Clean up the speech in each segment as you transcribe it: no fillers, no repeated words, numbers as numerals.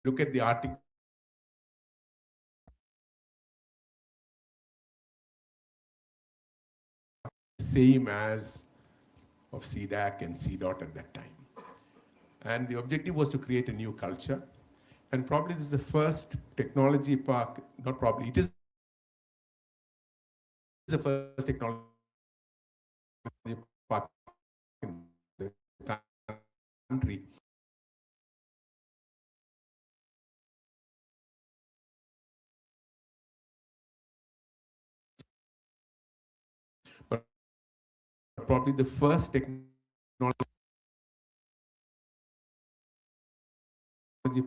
look at the article, same as of CDAC and CDOT at that time. And the objective was to create a new culture. And probably this is the first technology park, not probably, it is the first technology park in the country. But probably the first technology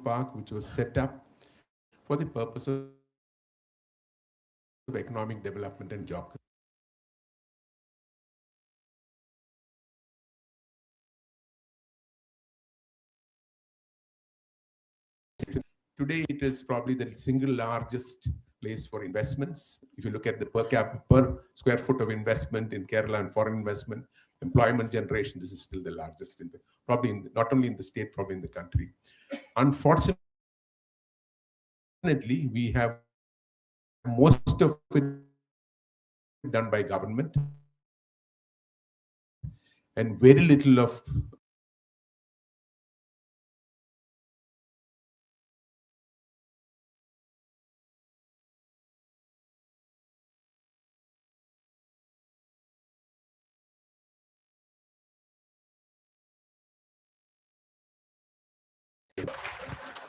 park which was set up for the purpose of economic development and job creation. Today, it is probably the single largest place for investments. If you look at the per square foot of investment in Kerala and foreign investment, employment generation, this is still the largest, probably not only in the state, probably in the country. Unfortunately, we have most of it done by government and very little of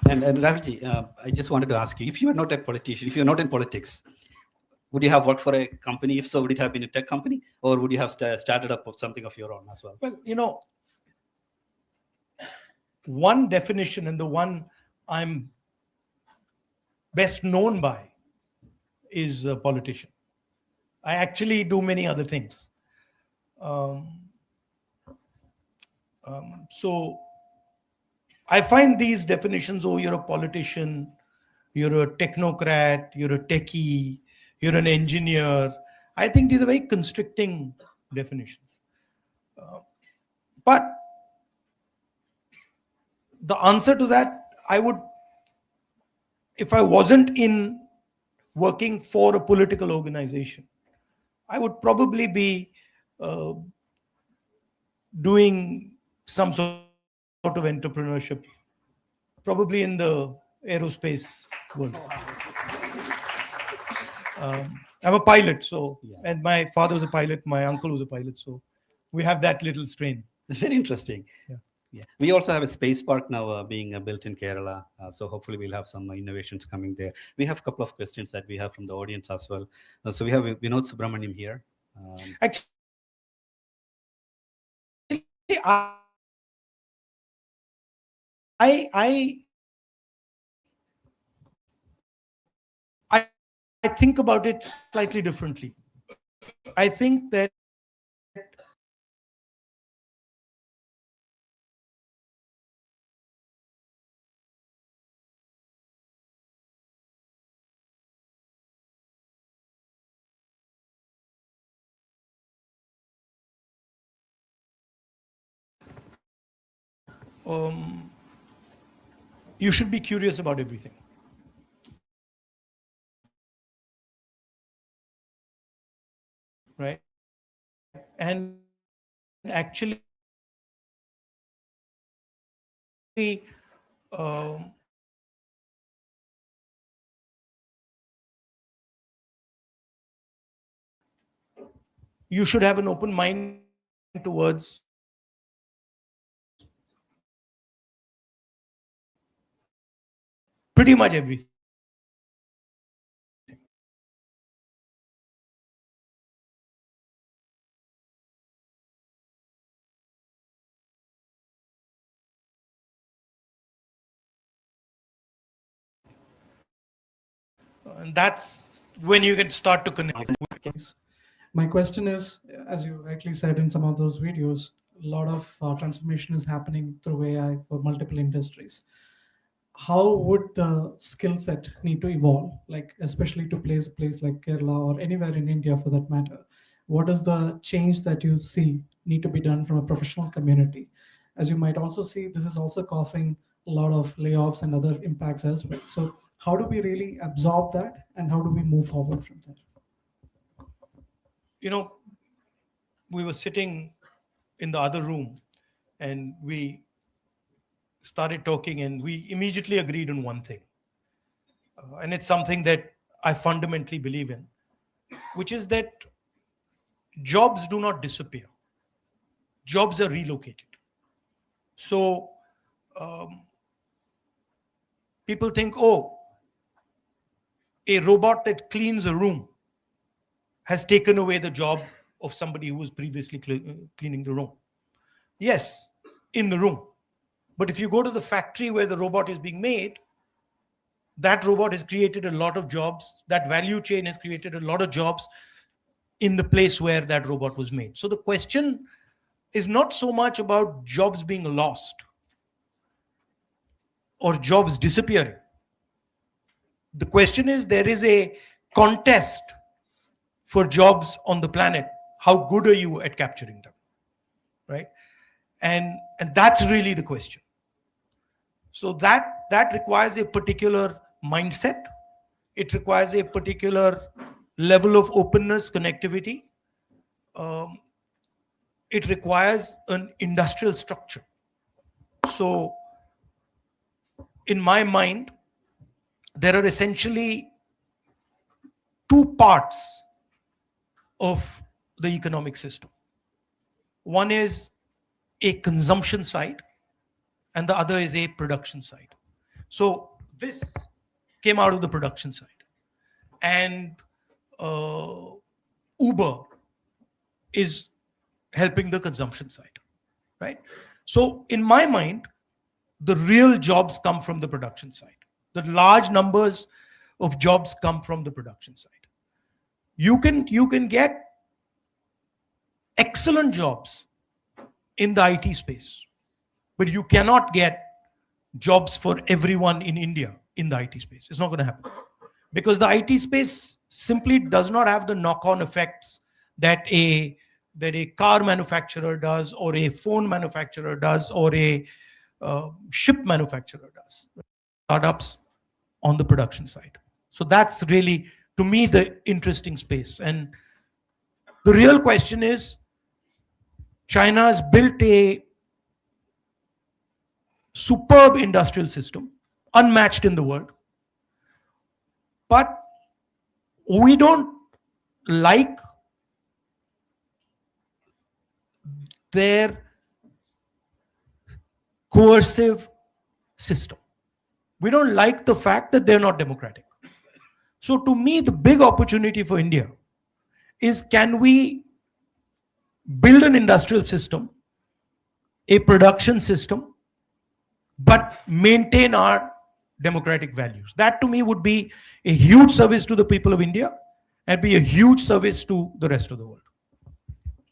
And Rahulji, I just wanted to ask you, if you are not a politician, if you're not in politics, would you have worked for a company? If so, would it have been a tech company, or would you have started up something of your own as well? Well, you know, one definition and the one I'm best known by is a politician. I actually do many other things. So I find these definitions, oh, you're a politician, you're a technocrat, you're a techie, you're an engineer. I think these are very constricting definitions. But the answer to that, I would, if I wasn't in working for a political organization, I would probably be doing some sort of entrepreneurship, probably in the aerospace world. I'm a pilot, so, and my father was a pilot, my uncle was a pilot, so we have that little strain. Very interesting. Yeah. We also have a space park now being built in Kerala. So hopefully we'll have some innovations coming there. We have a couple of questions that we have from the audience as well. So we have Vinod Subramaniam here. Actually, I think about it slightly differently. I think that you should be curious about everything. Right? And actually, you should have an open mind towards pretty much everything. And that's when you can start to connect. My question is, as you rightly said in some of those videos, a lot of transformation is happening through AI for multiple industries. How would the skill set need to evolve, like especially to place a place like Kerala or anywhere in India for that matter? What is the change that you see need to be done from a professional community? As you might also see, this is also causing a lot of layoffs and other impacts as well. So how do we really absorb that, and how do we move forward from there? You know, we were sitting in the other room and we started talking, and we immediately agreed on one thing. And it's something that I fundamentally believe in, which is that jobs do not disappear. Jobs are relocated. So people think, oh, a robot that cleans a room has taken away the job of somebody who was previously cleaning the room. Yes, in the room. But if you go to the factory where the robot is being made, that robot has created a lot of jobs. That value chain has created a lot of jobs in the place where that robot was made. So the question is not so much about jobs being lost or jobs disappearing. The question is, there is a contest for jobs on the planet. How good are you at capturing them, right? And that's really the question. So that requires a particular mindset. It requires a particular level of openness, connectivity. It requires an industrial structure. So in my mind, there are essentially two parts of the economic system. One is a consumption side, and the other is a production side. So this came out of the production side. And Uber is helping the consumption side, right? So in my mind, the real jobs come from the production side. The large numbers of jobs come from the production side. You can get excellent jobs in the IT space, but you cannot get jobs for everyone in India in the IT space. It's not going to happen, because the IT space simply does not have the knock-on effects that a car manufacturer does, or a phone manufacturer does, or a ship manufacturer does. Startups on the production side. So that's really, to me, the interesting space. And the real question is, China has built a superb industrial system, unmatched in the world. But we don't like their coercive system. We don't like the fact that they're not democratic. So to me, the big opportunity for India is, can we build an industrial system, a production system, but maintain our democratic values? That to me would be a huge service to the people of India and be a huge service to the rest of the world.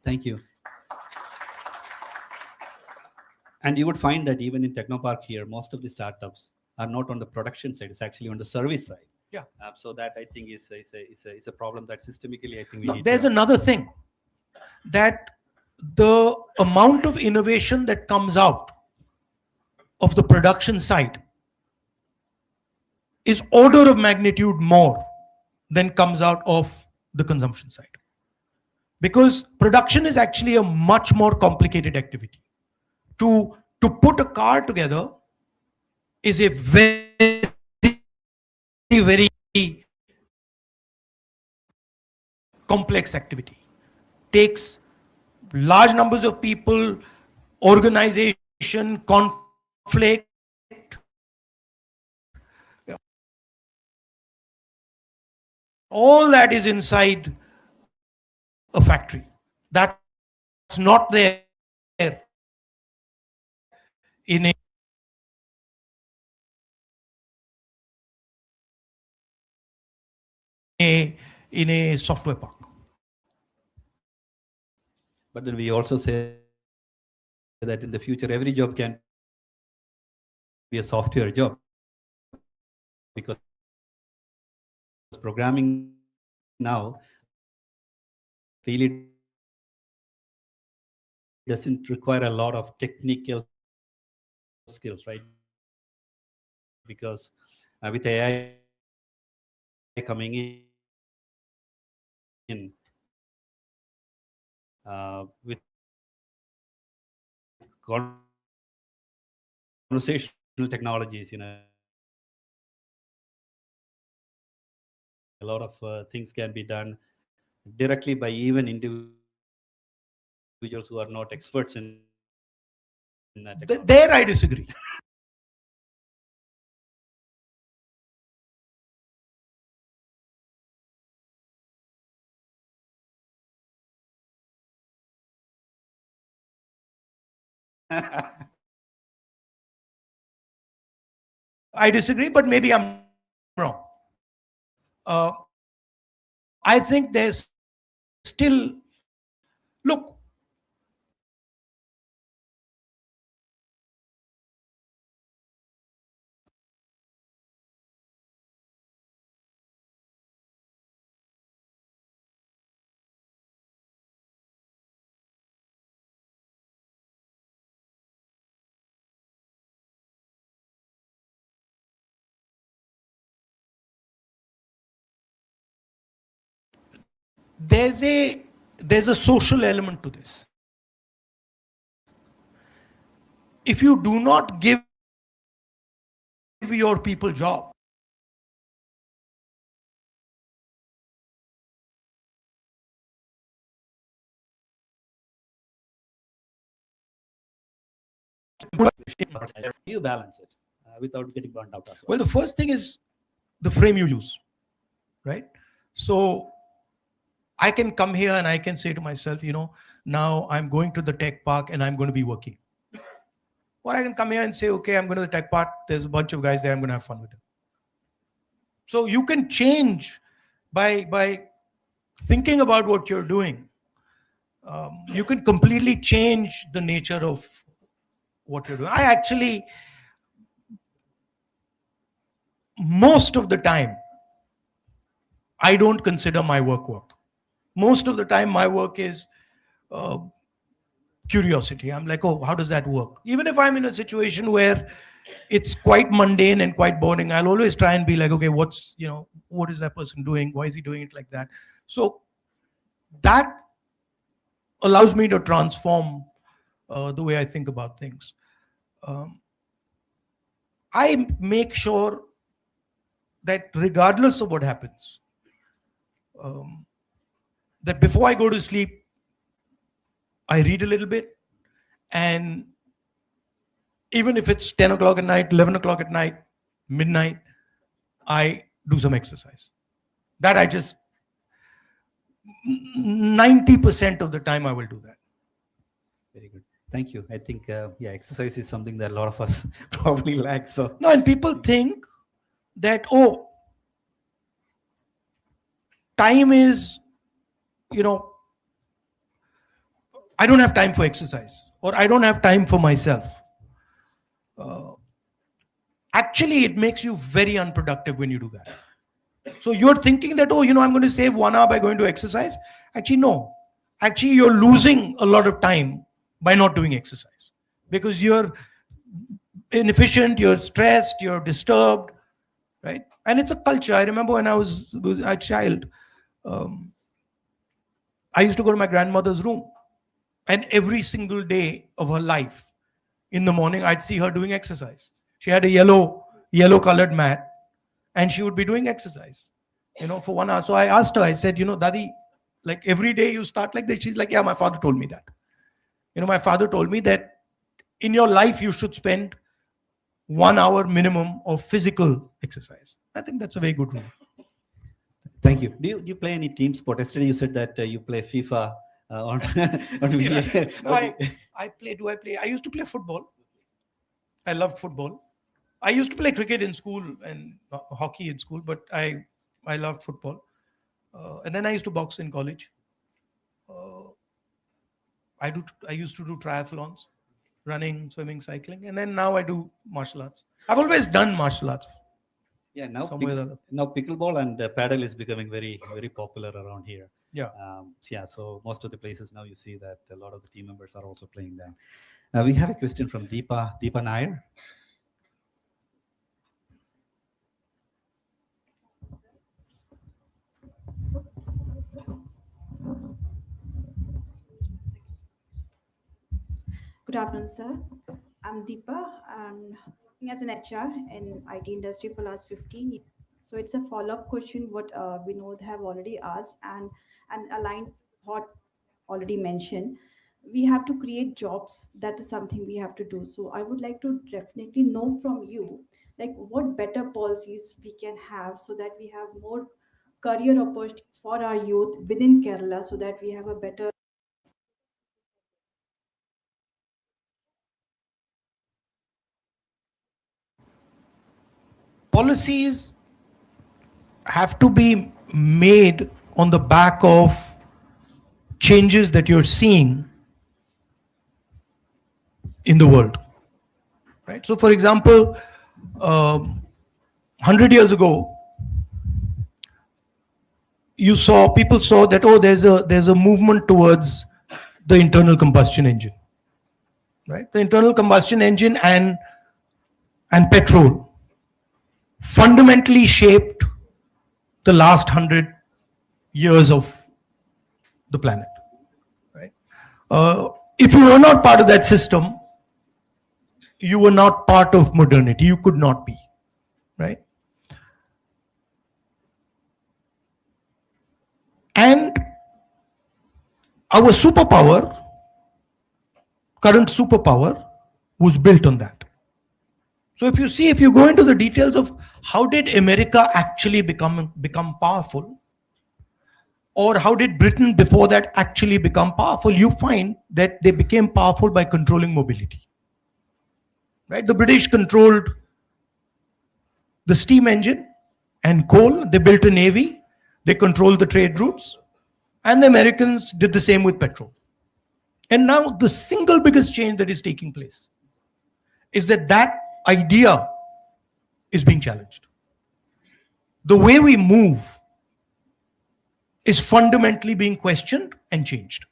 Thank you. And you would find that even in Technopark here, most of the startups are not on the production side, it's actually on the service side. Yeah. So that I think is a problem that systemically I think we Now, need there's to another thing, that the amount of innovation that comes out of the production side is order of magnitude more than comes out of the consumption side. Because production is actually a much more complicated activity. To put a car together is a very, very complex activity. Takes large numbers of people, organization, conflict. All that is inside a factory. That's not there in a software park. But then we also say that in the future, every job can be a software job, because programming now really doesn't require a lot of technical skills, right? because with AI coming in with conversational technologies, a lot of things can be done directly by even individuals who are not experts in technology. There I disagree. I disagree, but maybe I'm wrong. I think there's still, look, there's a social element to this. If you do not give your people job, You balance it without getting burnt out as well, the first thing is the frame you use, right? So I can come here and I can say to myself, now I'm going to the tech park and I'm going to be working. Or I can come here and say, okay, I'm going to the tech park. There's a bunch of guys there. I'm going to have fun with them. So you can change by thinking about what you're doing. You can completely change the nature of what you're doing. I actually, most of the time, I don't consider my work. Most of the time, my work is curiosity. I'm like, oh, how does that work? Even if I'm in a situation where it's quite mundane and quite boring, I'll always try and be like, okay, what is that person doing? Why is he doing it like that? So that allows me to transform the way I think about things. I make sure that regardless of what happens, that before I go to sleep, I read a little bit, and even if it's 10 o'clock at night, 11 o'clock at night, midnight, I do some exercise. That I just, 90% of the time I will do that. Very good. Thank you. I think, exercise is something that a lot of us probably lack. So No, and people think that, time is, I don't have time for exercise, or I don't have time for myself. Actually, it makes you very unproductive when you do that. So you're thinking that, I'm going to save 1 hour by going to exercise. Actually, no. Actually, you're losing a lot of time by not doing exercise, because you're inefficient, you're stressed, you're disturbed, right? And it's a culture. I remember when I was a child, I used to go to my grandmother's room, and every single day of her life, in the morning, I'd see her doing exercise. She had a yellow colored mat, and she would be doing exercise, for 1 hour. So I asked her, I said, Dadi, like every day you start like this? She's like, yeah, my father told me that. My father told me that in your life, you should spend 1 hour minimum of physical exercise. I think that's a very good rule. thank you. Do you play any team sport? Yesterday you said that you play FIFA on video. I play. I used to play football. I loved football. I used to play cricket in school and hockey in school, but I loved football. And then I used to box in college. I used to do triathlons, running, swimming, cycling, and then now I do martial arts. I've always done martial arts. Yeah, now Somewhere or other. now pickleball and paddle is becoming very, very popular around here. Yeah. So most of the places now you see that a lot of the team members are also playing that. We have a question from Deepa Nair. Good afternoon, sir. I'm Deepa. I'm working as an HR in IT industry for last 15 years. So it's a follow-up question what Vinod have already asked and aligned what already mentioned. We have to create jobs. That is something we have to do. So I would like to definitely know from you, like what better policies we can have so that we have more career opportunities for our youth within Kerala so that we have a better Policies have to be made on the back of changes that you're seeing in the world, right? So for example, 100 years ago, people saw that, oh, there's a movement towards the internal combustion engine, right? The internal combustion engine and petrol fundamentally shaped the last 100 years of the planet, right? If you were not part of that system, you were not part of modernity. You could not be, right? And our current superpower was built on that. So if you go into the details of how did America actually become powerful, or how did Britain before that actually become powerful, you find that they became powerful by controlling mobility, right? The British controlled the steam engine and coal. They built a navy. They controlled the trade routes. And the Americans did the same with petrol. And now the single biggest change that is taking place is that idea is being challenged. The way we move is fundamentally being questioned and changed.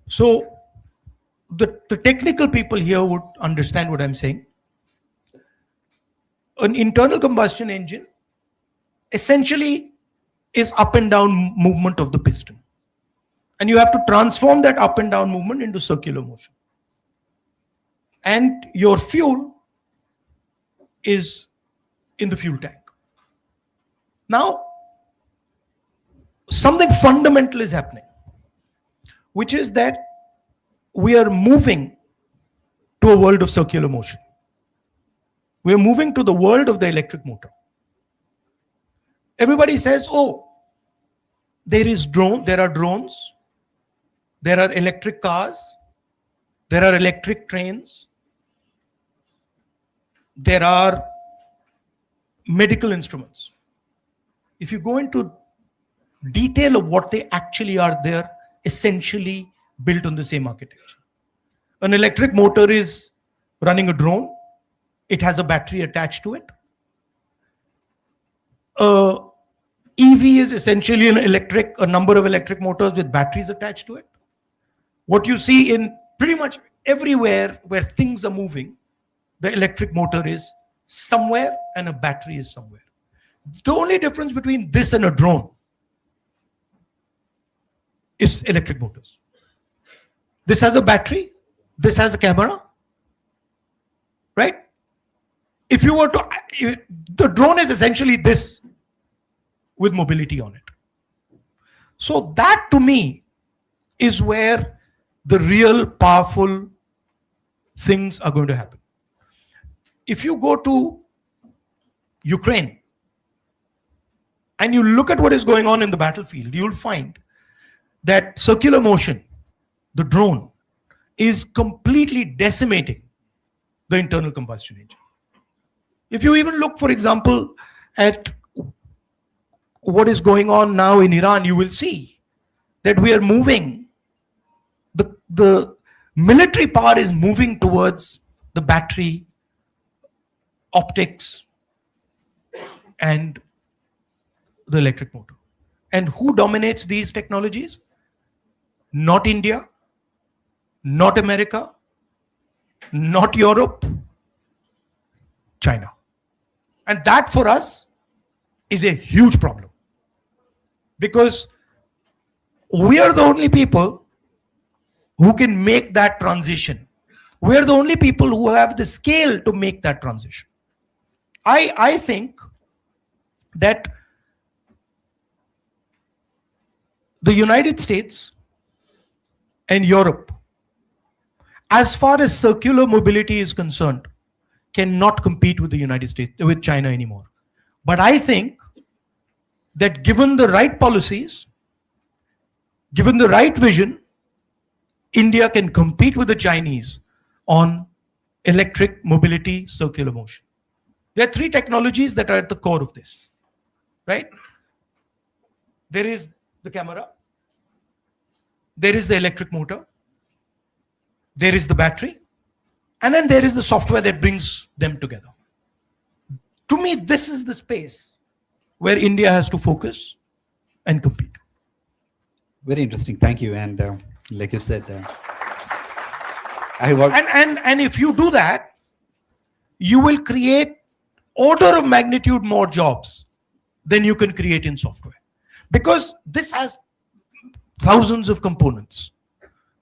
So the technical people here would understand what I'm saying. An internal combustion engine essentially is up and down movement of the piston. And you have to transform that up and down movement into circular motion. And your fuel is in the fuel tank. Now, something fundamental is happening, which is that we are moving to a world of circular motion. We are moving to the world of the electric motor. Everybody says, oh, there are drones, there are electric cars, there are electric trains, there are medical instruments. If you go into detail of what they actually are, they're essentially built on the same architecture. An electric motor is running a drone. It has a battery attached to it. EV is essentially a number of electric motors with batteries attached to it. What you see in pretty much everywhere where things are moving, the electric motor is somewhere and a battery is somewhere. The only difference between this and a drone is electric motors. This has a battery, this has a camera, right? If you were to, the drone is essentially this with mobility on it. So that to me is where the real powerful things are going to happen. If you go to Ukraine and you look at what is going on in the battlefield, you'll find that circular motion, the drone, is completely decimating the internal combustion engine. If you even look, for example, at what is going on now in Iran, you will see that we are moving, the military power is moving towards the battery, optics, and the electric motor. And who dominates these technologies? Not India, not America, not Europe, China. And that for us is a huge problem, because we are the only people who can make that transition We're the only people who have the scale to make that transition. I think that the United States and Europe, as far as circular mobility is concerned, cannot compete with the United States, with China anymore. But I think that given the right policies, given the right vision, India can compete with the Chinese on electric mobility, circular motion. There are three technologies that are at the core of this, right? There is the camera, there is the electric motor, there is the battery, and then there is the software that brings them together. To me, this is the space where India has to focus and compete. Very interesting. Thank you. And like you said, I work. And if you do that, you will create order of magnitude more jobs than you can create in software, because this has thousands of components.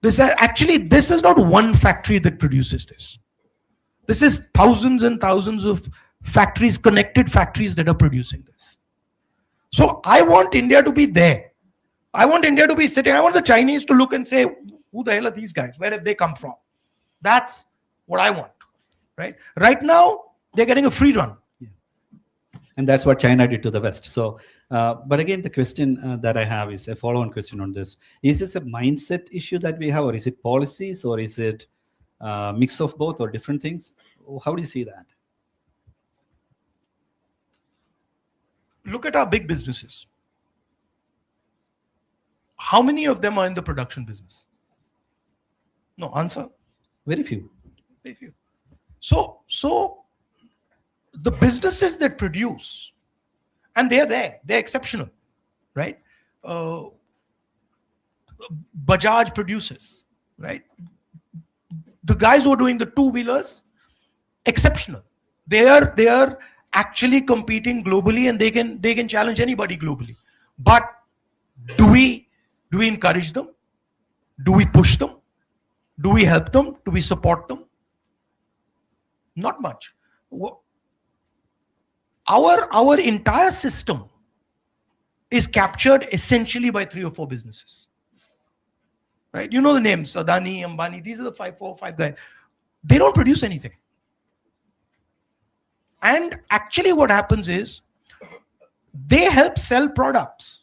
This is not one factory that produces this. This is thousands and thousands of factories, connected factories that are producing this. So I want India to be there. I want India to be sitting. I want the Chinese to look and say, who the hell are these guys? Where have they come from? That's what I want, right? Right now, they're getting a free run. And that's what China did to the West. So, but again, the question that I have is a follow-on question on this. Is this a mindset issue that we have, or is it policies, or is it a mix of both, or different things? How do you see that? Look at our big businesses. How many of them are in the production business? No, answer. Very few. Very few. So the businesses that produce, and they're exceptional, right? Bajaj produces, right? The guys who are doing the two-wheelers, exceptional. They are actually competing globally, and they can challenge anybody globally. But do we encourage them? Do we push them? Do we help them? Do we support them? Not much. Our entire system is captured essentially by 3 or 4 businesses, right? You know the names, Adani, Ambani. These are the 4 or 5 guys. They don't produce anything. And actually what happens is they help sell products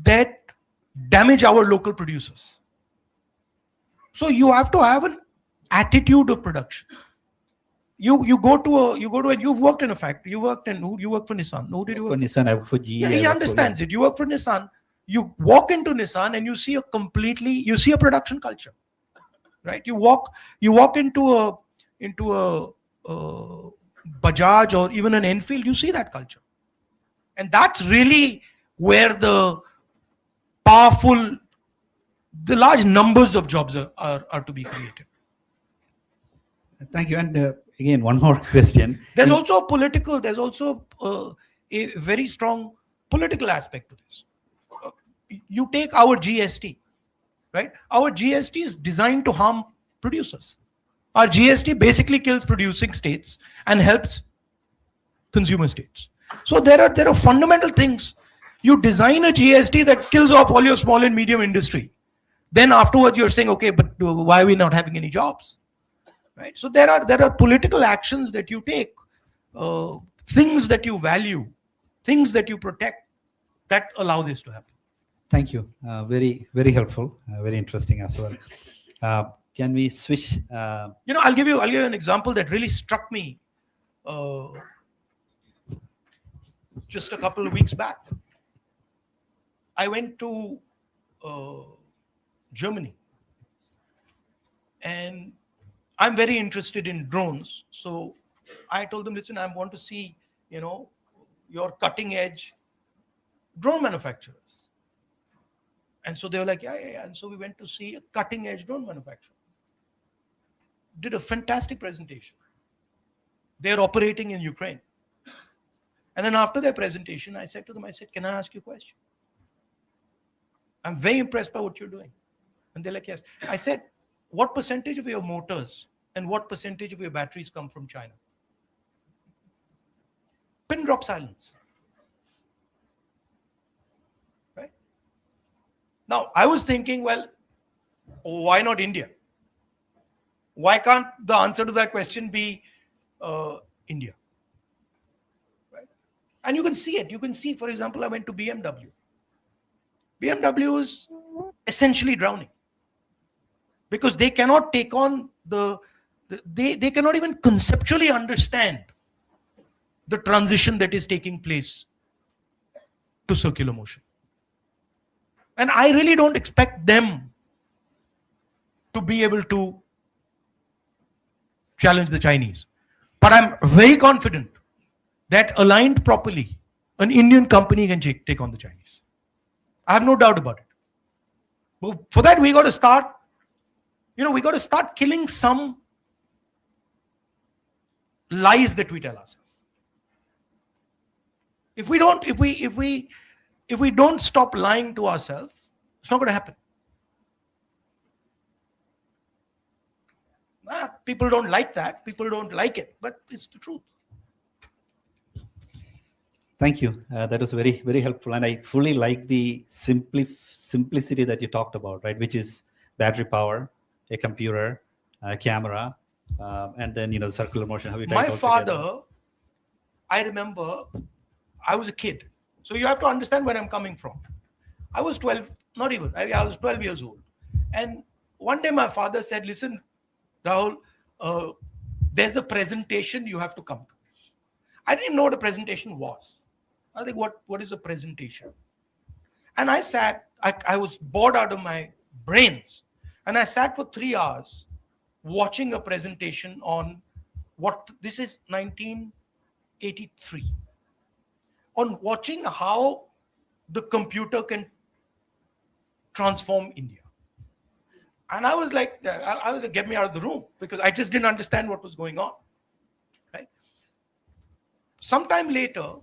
that damage our local producers. So you have to have an attitude of production. You've worked in a factory. You worked for Nissan. Who did you work for? Nissan, I work for GE. Yeah, he understands it. You work for Nissan. You walk into Nissan and you see a production culture, right? You walk into a Bajaj or even an Enfield, you see that culture. And that's really where the large numbers of jobs are to be created. Thank you. And again, one more question. There's also a very strong political aspect to this. You take our GST, right? Our GST is designed to harm producers. Our GST basically kills producing states and helps consumer states. So there are fundamental things. You design a GST that kills off all your small and medium industry. Then afterwards you're saying, okay, but why are we not having any jobs? Right? So there are political actions that you take, things that you value, things that you protect, that allow this to happen. Thank you. Very, very helpful. Very interesting as well. Can we switch? I'll give you an example that really struck me just a couple of weeks back. I went to Germany, and I'm very interested in drones. So I told them, listen, I want to see, your cutting edge drone manufacturers. And so they were like, yeah. And so we went to see a cutting edge drone manufacturer. Did a fantastic presentation. They're operating in Ukraine. And then after their presentation, I said to them, can I ask you a question? I'm very impressed by what you're doing. And they're like, yes. I said, what percentage of your motors and what percentage of your batteries come from China? Pin drop silence. Right? Now, I was thinking, well, why not India? Why can't the answer to that question be India? Right? And you can see it. You can see, for example, I went to BMW. BMW is essentially drowning because they cannot take on they cannot even conceptually understand the transition that is taking place to circular motion. And I really don't expect them to be able to challenge the Chinese. But I'm very confident that aligned properly, an Indian company can take on the Chinese. I have no doubt about it. But for that, we got to start, we got to start killing some lies that we tell ourselves. If we don't stop lying to ourselves, it's not going to happen. People don't like that. People don't like it, but it's the truth. Thank you. That was very, very helpful. And I fully like the simplicity that you talked about, right? Which is battery power, a computer, a camera, and then, circular motion. How you tie My it all father, together. I remember, I was a kid. So you have to understand where I'm coming from. I was 12, not even, I was 12 years old. And one day my father said, listen, Rahul, there's a presentation you have to come to. I didn't even know what a presentation was. I think, what is a presentation? And I sat, I was bored out of my brains. And I sat for 3 hours watching a presentation on this is 1983. On watching how the computer can transform India. And I was like, get me out of the room because I just didn't understand what was going on. Right? Sometime later,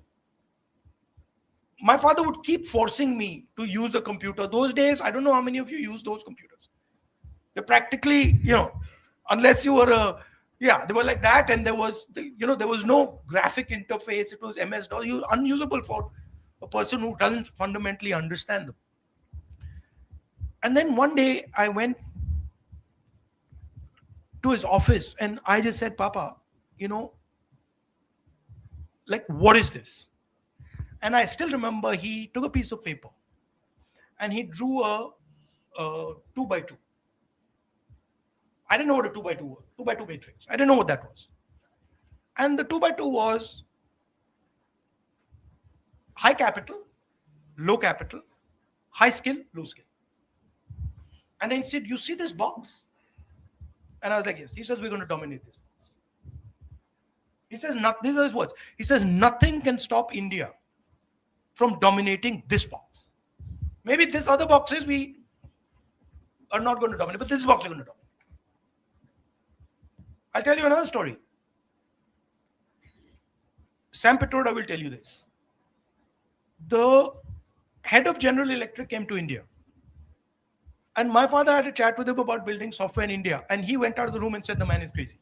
my father would keep forcing me to use a computer. Those days, I don't know how many of you use those computers. They're practically, unless you were they were like that, and there was no graphic interface. It was MS-DOS, unusable for a person who doesn't fundamentally understand them. And then one day I went to his office and I just said, Papa, what is this? And I still remember he took a piece of paper and he drew a 2x2. I didn't know what a 2x2 was, 2x2 matrix. I didn't know what that was. And the 2x2 was high capital, low capital, high skill, low skill. And then he said, you see this box? And I was like, yes. He says, we're going to dominate this box. He says, these are his words. He says, nothing can stop India from dominating this box. Maybe this other boxes we are not going to dominate, but this box we're going to dominate. I'll tell you another story. Sam Pitroda will tell you this. The head of General Electric came to India. And my father had a chat with him about building software in India. And he went out of the room and said, the man is crazy.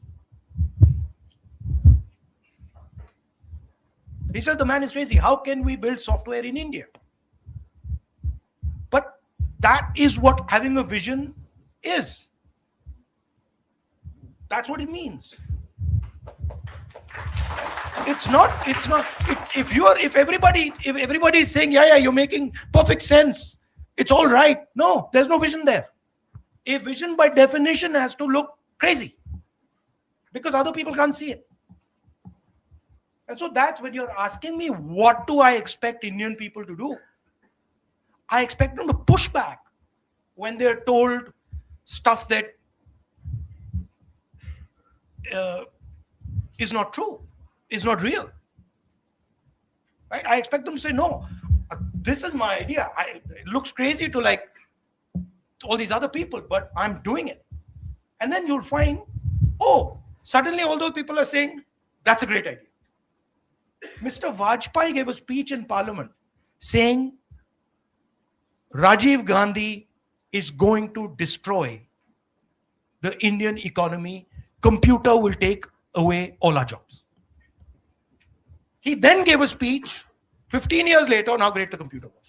He said, the man is crazy. How can we build software in India? But that is what having a vision is. That's what it means. If everybody is saying, yeah, you're making perfect sense, it's all right. No, there's no vision there. A vision by definition has to look crazy because other people can't see it. And so that's when you're asking me, what do I expect Indian people to do? I expect them to push back when they're told stuff that is not true, is not real. Right? I expect them to say, no, this is my idea. It looks crazy to all these other people, but I'm doing it. And then you'll find, suddenly all those people are saying, that's a great idea. Mr. Vajpayee gave a speech in Parliament saying Rajiv Gandhi is going to destroy the Indian economy, computer will take away all our jobs. He then gave a speech 15 years later on how great the computer was.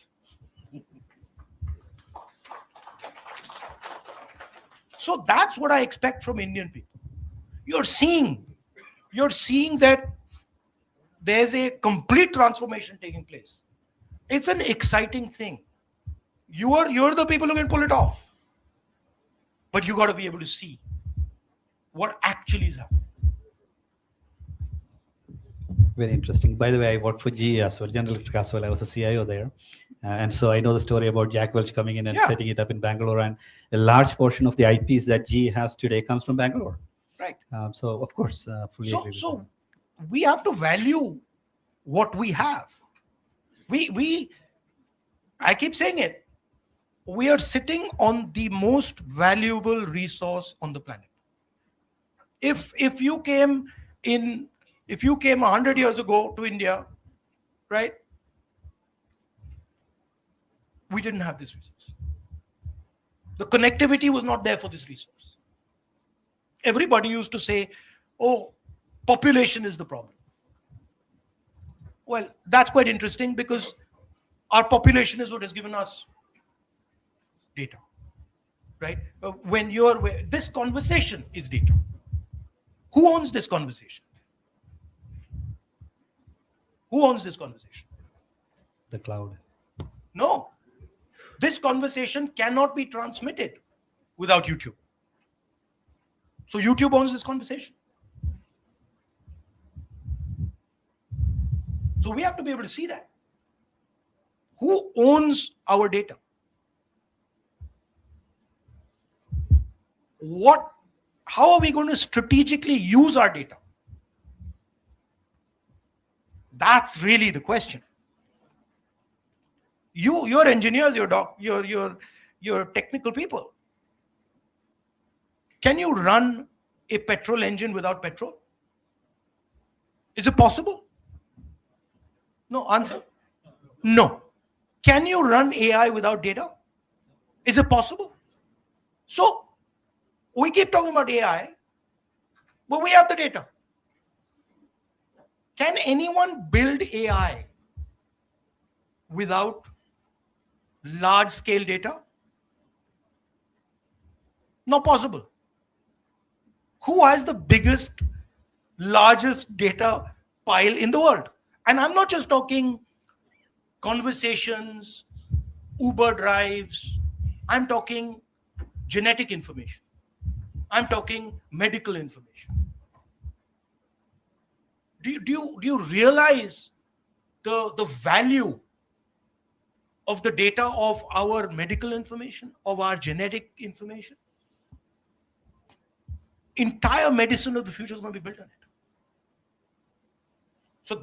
So that's what I expect from Indian people. You're seeing that there's a complete transformation taking place. It's an exciting thing. You're the people who can pull it off. But you got to be able to see what actually is happening. Very interesting. By the way, I worked for GE as well, General Electric as well. I was a CIO there. And so I know the story about Jack Welch coming in and setting it up in Bangalore. And a large portion of the IPs that GE has today comes from Bangalore. Right. So, of course, fully agree with So that. we have to value what we have. I keep saying it. We are sitting on the most valuable resource on the planet. If you came 100 years ago to India, right? We didn't have this resource. The connectivity was not there for this resource. Everybody used to say, oh, population is the problem. Well, that's quite interesting because our population is what has given us data, right? This conversation is data. Who owns this conversation? Who owns this conversation? The cloud. No. This conversation cannot be transmitted without YouTube. So YouTube owns this conversation. So we have to be able to see that. Who owns our data? How are we going to strategically use our data? That's really the question. You're engineers, you're technical people. Can you run a petrol engine without petrol? Is it possible? No, answer. No. Can you run AI without data? Is it possible? So we keep talking about AI, but we have the data. Can anyone build AI without large scale data? Not possible. Who has the biggest, largest data pile in the world? And I'm not just talking conversations, Uber drives. I'm talking genetic information. I'm talking medical information. Do you realize the value of the data of our medical information, of our genetic information? Entire medicine of the future is going to be built on it. So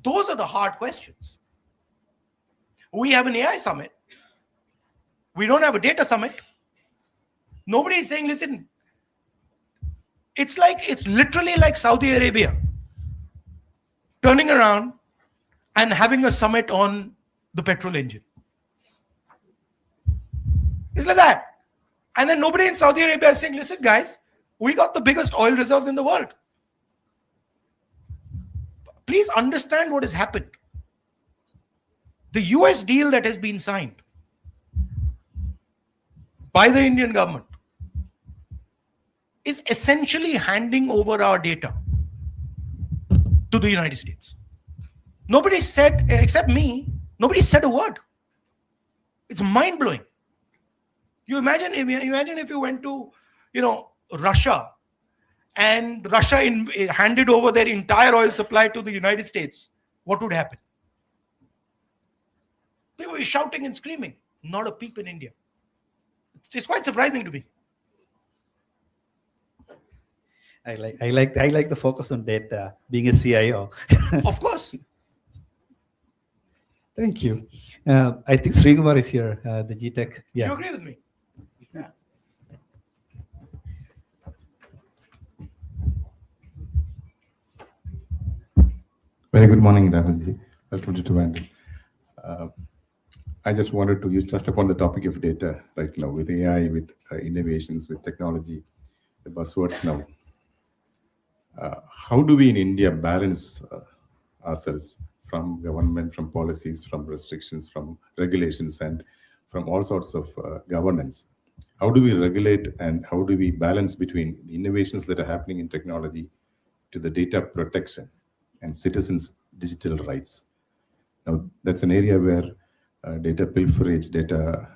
those are the hard questions. We have an AI summit. We don't have a data summit. Nobody is saying, listen, it's literally like Saudi Arabia turning around and having a summit on the petrol engine. It's like that. And then nobody in Saudi Arabia is saying, listen, guys, we got the biggest oil reserves in the world. Please understand what has happened. The US deal that has been signed by the Indian government is essentially handing over our data to the United States. Nobody said, except me, nobody said a word. It's mind-blowing. You imagine if you went to, Russia, and Russia handed over their entire oil supply to the United States, what would happen? They were shouting and screaming. Not a peep in India. It's quite surprising to me. I like the focus on data, being a CIO. Of course. Thank you. I think Srikumar is here, the GTech. Yeah. You agree with me? Yeah. Very good morning, Rahulji. Welcome to Trivandrum. I just wanted to use just upon the topic of data right now with AI, with innovations, with technology. the buzzwords now. How do we in India balance ourselves from government, from policies, from restrictions, from regulations, and from all sorts of governance? How do we regulate and how do we balance between the innovations that are happening in technology to the data protection and citizens' digital rights? Now, that's an area where data pilferage, data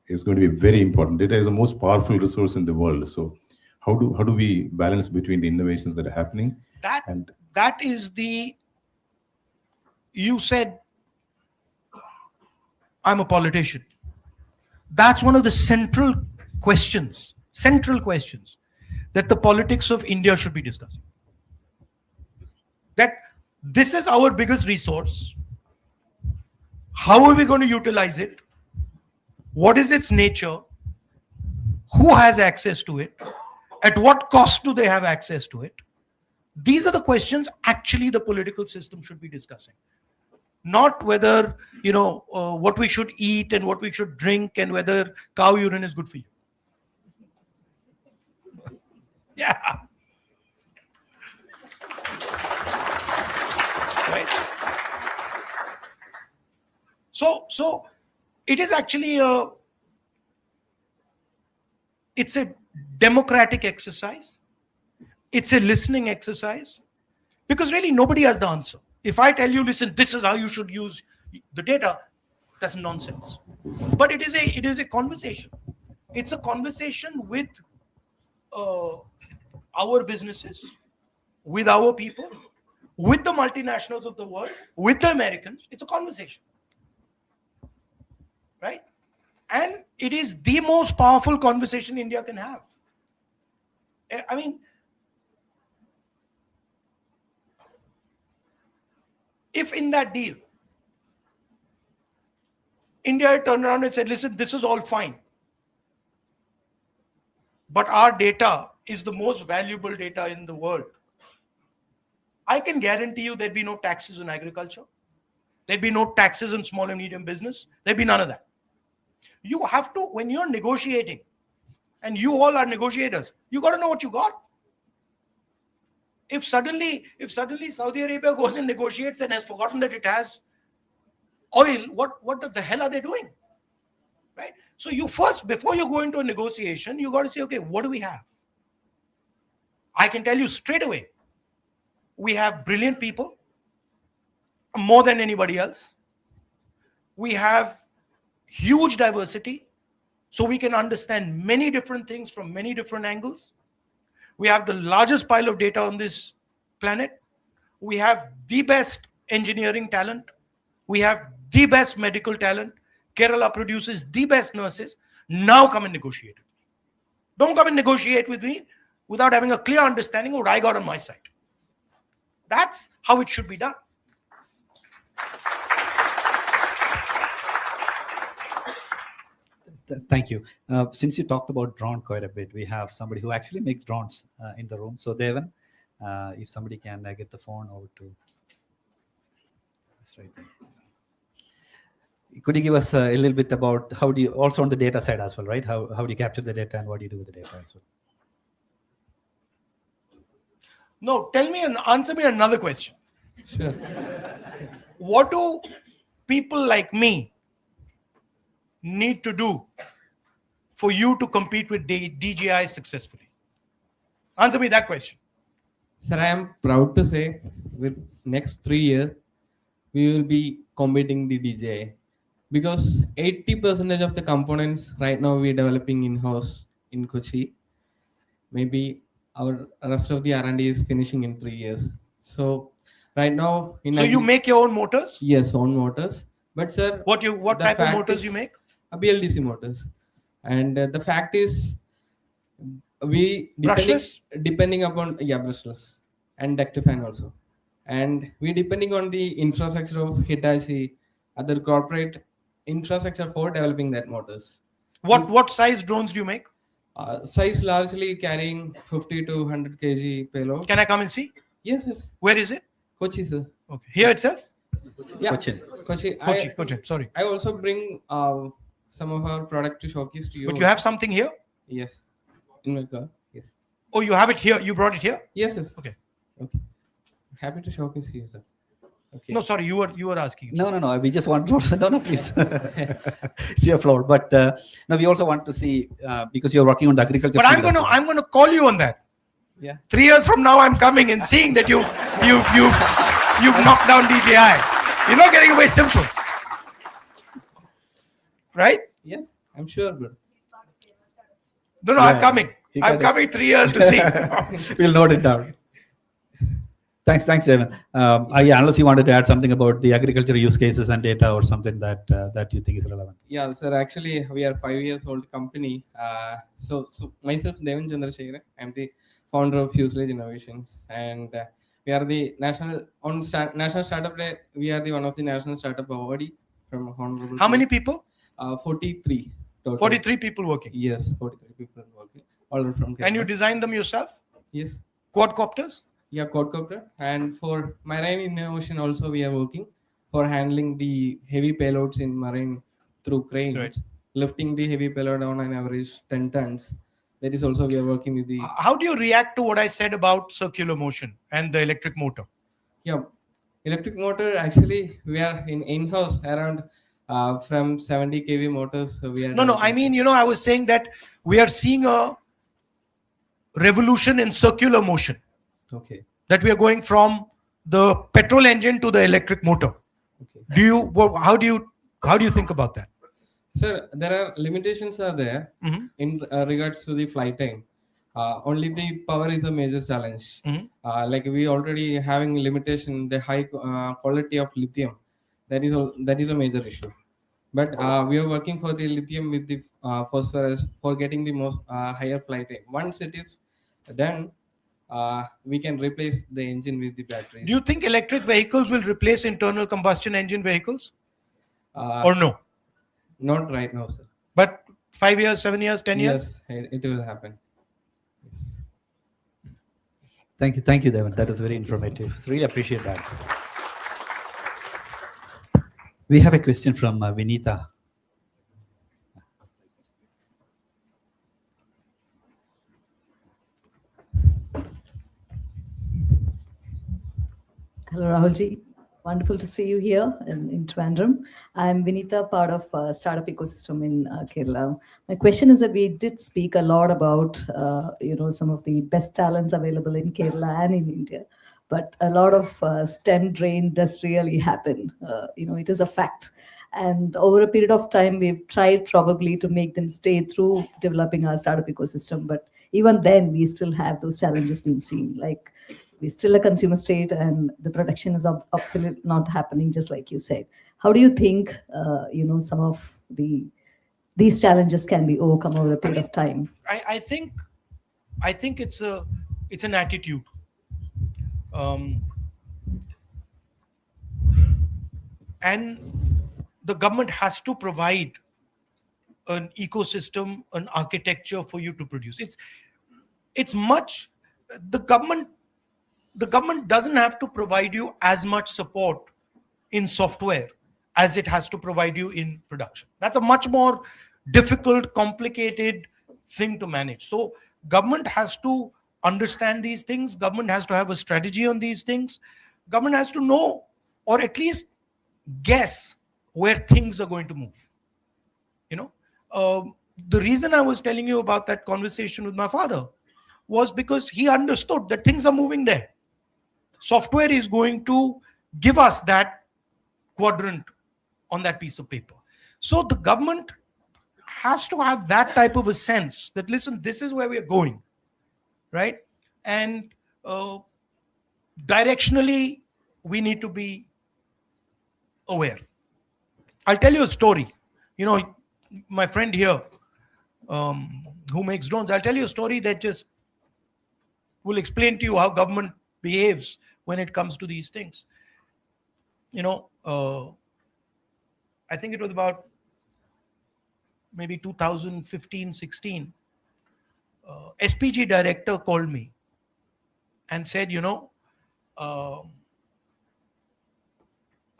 is going to be very important. Data is the most powerful resource in the world. So how do we balance between the innovations that are happening? That is you said, I'm a politician. That's one of the central questions that the politics of India should be discussing. That this is our biggest resource. How are we going to utilize it? What is its nature? Who has access to it? At what cost do they have access to it? These are the questions actually the political system should be discussing. Not whether, what we should eat and what we should drink and whether cow urine is good for you. Yeah. Right. So it is actually it's a democratic exercise. It's a listening exercise, because really nobody has the answer. If I tell you, listen, this is how you should use the data, that's nonsense. But it is a conversation. It's a conversation with our businesses, with our people, with the multinationals of the world, with the Americans. It's a conversation, right? And it is the most powerful conversation India can have. I mean, if in that deal, India had turned around and said, listen, this is all fine, but our data is the most valuable data in the world, I can guarantee you there'd be no taxes on agriculture. There'd be no taxes on small and medium business. There'd be none of that. You have to, when you're negotiating, and you all are negotiators, you got to know what you got. If suddenly Saudi Arabia goes and negotiates and has forgotten that it has oil, what the hell are they doing? Right? So you first, before you go into a negotiation, you got to say, okay, what do we have? I can tell you straight away, we have brilliant people, more than anybody else. We have huge diversity, so we can understand many different things from many different angles. We have the largest pile of data on this planet. We have the best engineering talent. We have the best medical talent. Kerala produces the best nurses. Now come and negotiate with me. Don't come and negotiate with me without having a clear understanding of what I got on my side. That's how it should be done. Thank you. Since you talked about drone quite a bit, we have somebody who actually makes drones in the room. So Devan, if somebody can get the phone over to... That's right there. Could you give us a little bit about how do you, also on the data side as well, right? How do you capture the data and what do you do with the data as well? No, answer me another question. Sure. What do people like me need to do for you to compete with DJI successfully? Answer me that question. Sir, I am proud to say with next 3 years, we will be competing the DJI, because 80% of the components right now we are developing in-house in Kochi. Maybe our rest of the R&D is finishing in 3 years. So right now... So you make your own motors? Yes, own motors. But sir... What type of motors you make? BLDC motors. And the fact is, depending upon brushless and ducted fan also, and we depending on the infrastructure of Hitachi, other corporate infrastructure for developing that motors. What size drones do you make? Size largely carrying 50 to 100 kg payload. Can I come and see? Yes. Where is it? Kochi, sir. Okay, here itself. Yeah, Cochin. Kochi. Sorry. I also bring some of our product to showcase to you. But you have something here? Yes. in my car. Yes. Oh, you have it here. You brought it here? Yes, yes. Okay. Okay. Happy to showcase you, sir. Okay. No, sorry, you were asking. No. We just want to no, please. It's your floor. But no, we also want to see because you're working on the agriculture. But field as well. I'm gonna call you on that. Yeah. 3 years from now, I'm coming and seeing that you've knocked down DJI. You're not getting away simple, right? Yes, I'm sure, bro. No, I'm coming. I'm coming 3 years to see. We'll note it down. Thanks, Devin. Yeah, unless you wanted to add something about the agriculture use cases and data or something that you think is relevant. Yeah, sir. Actually, we are 5 years old company. So myself, Devin Chandrasekharan, I'm the founder of Fuselage Innovations, and we are the national startup day. We are the one of the national startup awardee from Honorable. How many people? 43. Total. 43 people working. Yes, 43 people are working. All are from. And you Kerala. designed them yourself? Yes. Quadcopters? Yeah, quadcopter. And for marine innovation also we are working for handling the heavy payloads in marine through cranes, Right. lifting the heavy payload on an average 10 tons. That is also we are working with the How do you react to what I said about circular motion and the electric motor? yeah electric motor. Actually, we are in-house around from 70 kV motors. So we are No. I mean, I was saying that we are seeing a revolution in circular motion. Okay. That we are going from the petrol engine to the electric motor. Okay. How do you think about that? Sir, there are limitations are there Mhm. in regards to the flight time. Only the power is a major challenge. Mhm. Like we already having limitation, the high quality of lithium, that is a major issue. But we are working for the lithium with the phosphorus for getting the most higher flight time. Once it is done, we can replace the engine with the batteries. Do you think electric vehicles will replace internal combustion engine vehicles Uh, or no? Not right now, sir. But 5 years, 7 years, 10 years? Yes, it will happen. Thank you, Devin. That is very informative. Really appreciate that. We have a question from Vinita. Hello, Rahulji. Wonderful to see you here in Trivandrum. I'm Vinita, part of startup ecosystem in Kerala. My question is that we did speak a lot about some of the best talents available in Kerala and in India, but a lot of STEM drain does really happen. It is a fact. And over a period of time, we've tried probably to make them stay through developing our startup ecosystem, but even then, we still have those challenges being seen. Like, we're still a consumer state and the production is absolutely not happening, just like you said. How do you think some of these challenges can be overcome over a period of time? I think it's an attitude. And the government has to provide an ecosystem, an architecture for you to produce. It's much, the government doesn't have to provide you as much support in software as it has to provide you in production. That's a much more difficult, complicated thing to manage. So government has to understand these things. Government has to have a strategy on these things. Government has to know, or at least guess, where things are going to move. The reason I was telling you about that conversation with my father was because he understood that things are moving there. Software is going to give us that quadrant on that piece of paper. So the government has to have that type of a sense that, listen, this is where we are going, right? And directionally, we need to be aware. I'll tell you a story. My friend here who makes drones, I'll tell you a story that just will explain to you how government behaves when it comes to these things. I think it was about maybe 2015-16. SPG director called me and said, I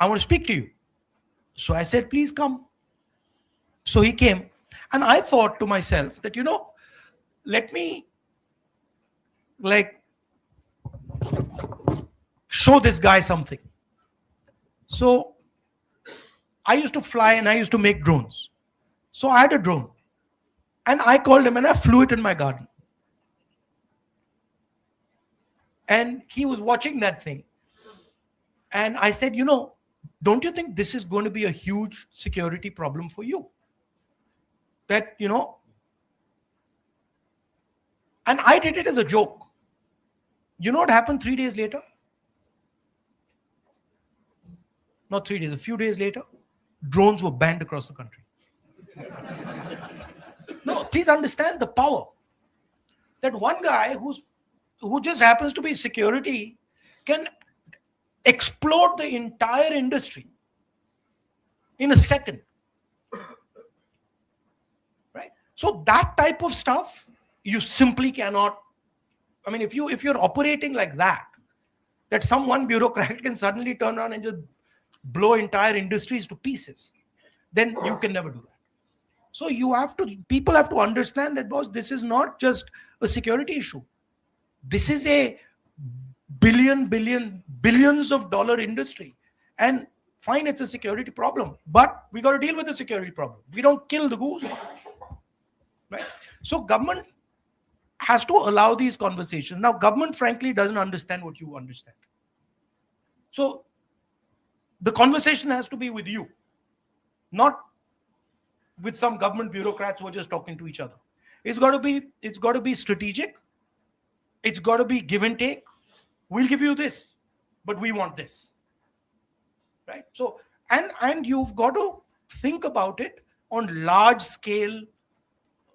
want to speak to you. So I said, please come. So he came. And I thought to myself that, let me like show this guy something. So I used to fly and I used to make drones. So I had a drone and I called him and I flew it in my garden. And he was watching that thing. And I said, don't you think this is going to be a huge security problem for you? That, and I did it as a joke. You know what happened 3 days later? Not 3 days, a few days later, drones were banned across the country. No, please understand the power. That one guy who just happens to be security can explode the entire industry in a second. Right? So that type of stuff, you simply cannot. I mean, if you're operating like that some one bureaucrat can suddenly turn around and just blow entire industries to pieces, then you can never do that. So people have to understand that, boss, this is not just a security issue. This is a billions of dollar industry. And fine, it's a security problem, but we got to deal with the security problem. We don't kill the goose. Right? So government has to allow these conversations. Now, government frankly doesn't understand what you understand. So the conversation has to be with you, not with some government bureaucrats who are just talking to each other. It's got to be strategic. It's got to be give and take. We'll give you this, but we want this. Right? So, and you've got to think about it on large scale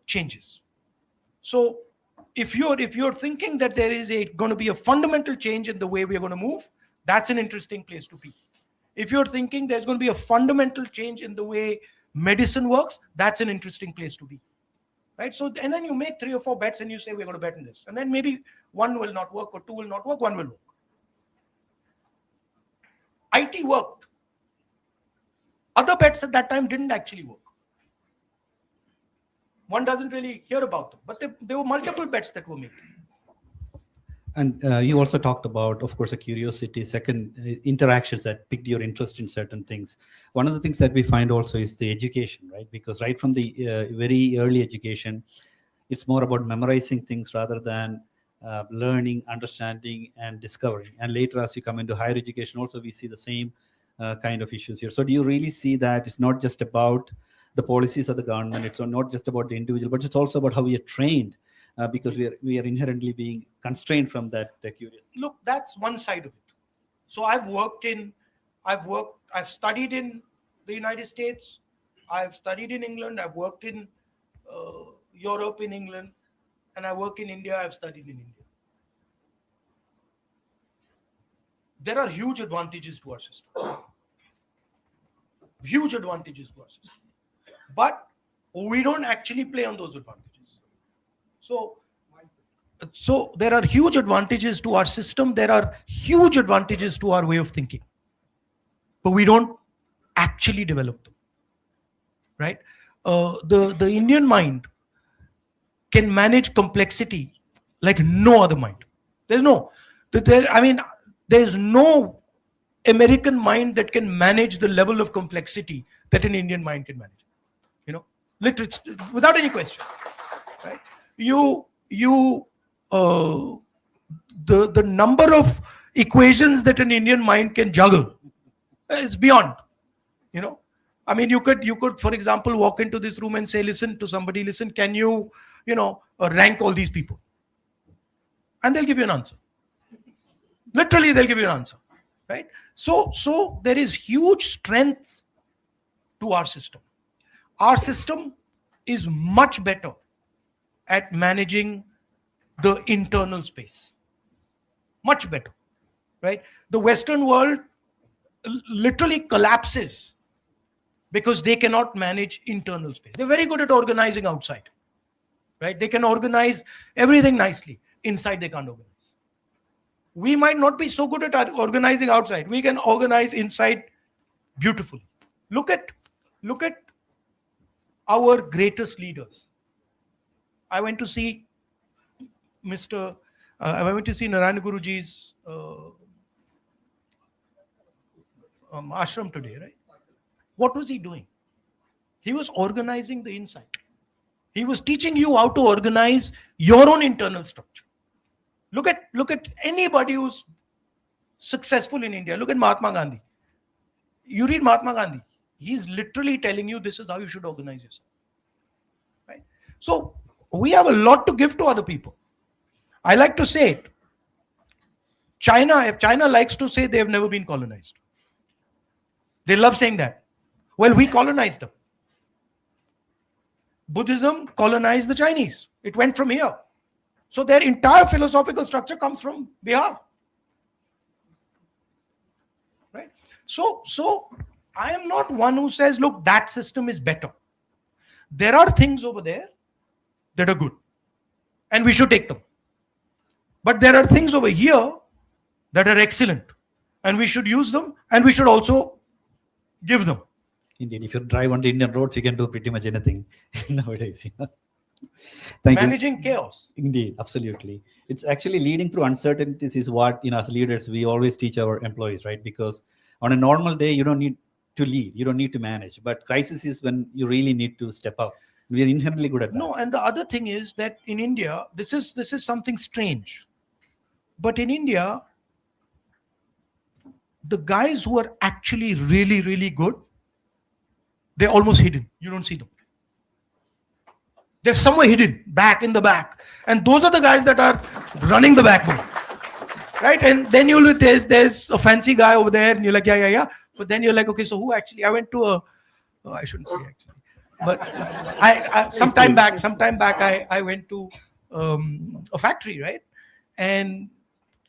changes. So if you're thinking that there is going to be a fundamental change in the way we're going to move, that's an interesting place to be. If you're thinking there's going to be a fundamental change in the way medicine works, that's an interesting place to be. Right? So, and then you make 3 or 4 bets and you say, we're going to bet on this. And then maybe one will not work or 2 will not work, one will work. IT worked. Other bets at that time didn't actually work. One doesn't really hear about them, but there were multiple bets that were made. And you also talked about, of course, a curiosity, second, interactions that piqued your interest in certain things. One of the things that we find also is the education, right? Because right from the very early education, it's more about memorizing things rather than learning, understanding, and discovering. And later, as you come into higher education, also we see the same kind of issues here. So do you really see that it's not just about the policies of the government, it's not just about the individual, but it's also about how we are trained, because we are inherently being constrained from that curiosity? Look, that's one side of it. So I've studied in the United States, I've studied in England, I've worked in Europe, in England, and I work in India, I've studied in India. There are huge advantages to our system. Huge advantages to our system. But we don't actually play on those advantages. So there are huge advantages to our system. There are huge advantages to our way of thinking. But we don't actually develop them. Right? The Indian mind can manage complexity like no other mind. There's no American mind that can manage the level of complexity that an Indian mind can manage. Literally, without any question. Right? The number of equations that an Indian mind can juggle is beyond. I mean, you could, for example, walk into this room and say, listen, can you, rank all these people? And they'll give you an answer. Literally, they'll give you an answer. Right? So there is huge strength to our system. Our system is much better at managing the internal space. Much better. Right? The Western world literally collapses because they cannot manage internal space. They're very good at organizing outside. Right? They can organize everything nicely. Inside, they can't organize. We might not be so good at organizing outside. We can organize inside beautifully. Look at our greatest leaders. I went to see Mr. I went to see Narayana Guruji's ashram today, right? What was he doing? He was organizing the inside. He was teaching you how to organize your own internal structure. Look at anybody who's successful in India. Look at Mahatma Gandhi. You read Mahatma Gandhi. He's literally telling you this is how you should organize yourself. Right? So we have a lot to give to other people. I like to say it. China likes to say they've never been colonized. They love saying that. Well, we colonized them. Buddhism colonized the Chinese. It went from here. So their entire philosophical structure comes from Bihar. Right? So I am not one who says, look, that system is better. There are things over there that are good, and we should take them. But there are things over here that are excellent, and we should use them, and we should also give them. Indeed, if you drive on the Indian roads, you can do pretty much anything nowadays. Thank you. Managing chaos. Indeed, absolutely. It's actually leading through uncertainties is what, as leaders, we always teach our employees, right? Because on a normal day, you don't need to lead, you don't need to manage. But crisis is when you really need to step up. We are inherently good at that. No, and the other thing is that in India, this is something strange. But in India, the guys who are actually really, really good, they're almost hidden. You don't see them. They're somewhere hidden, back in the back. And those are the guys that are running the backbone. Right? And then there's a fancy guy over there, and you're like, yeah. But then you're like, okay, so who actually? I went to I shouldn't say actually. But I sometime back, I went to a factory, right? And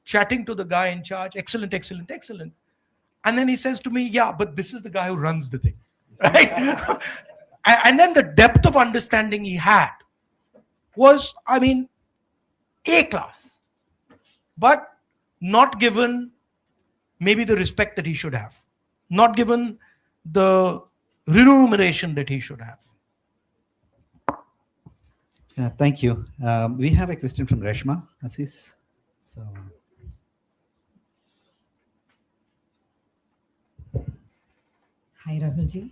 chatting to the guy in charge, excellent. And then he says to me, yeah, but this is the guy who runs the thing, right? And then the depth of understanding he had was, I mean, A class, but not given maybe the respect that he should have, not given the remuneration that he should have. Thank you. We have a question from Reshma Aziz. So, Hi, Rahulji.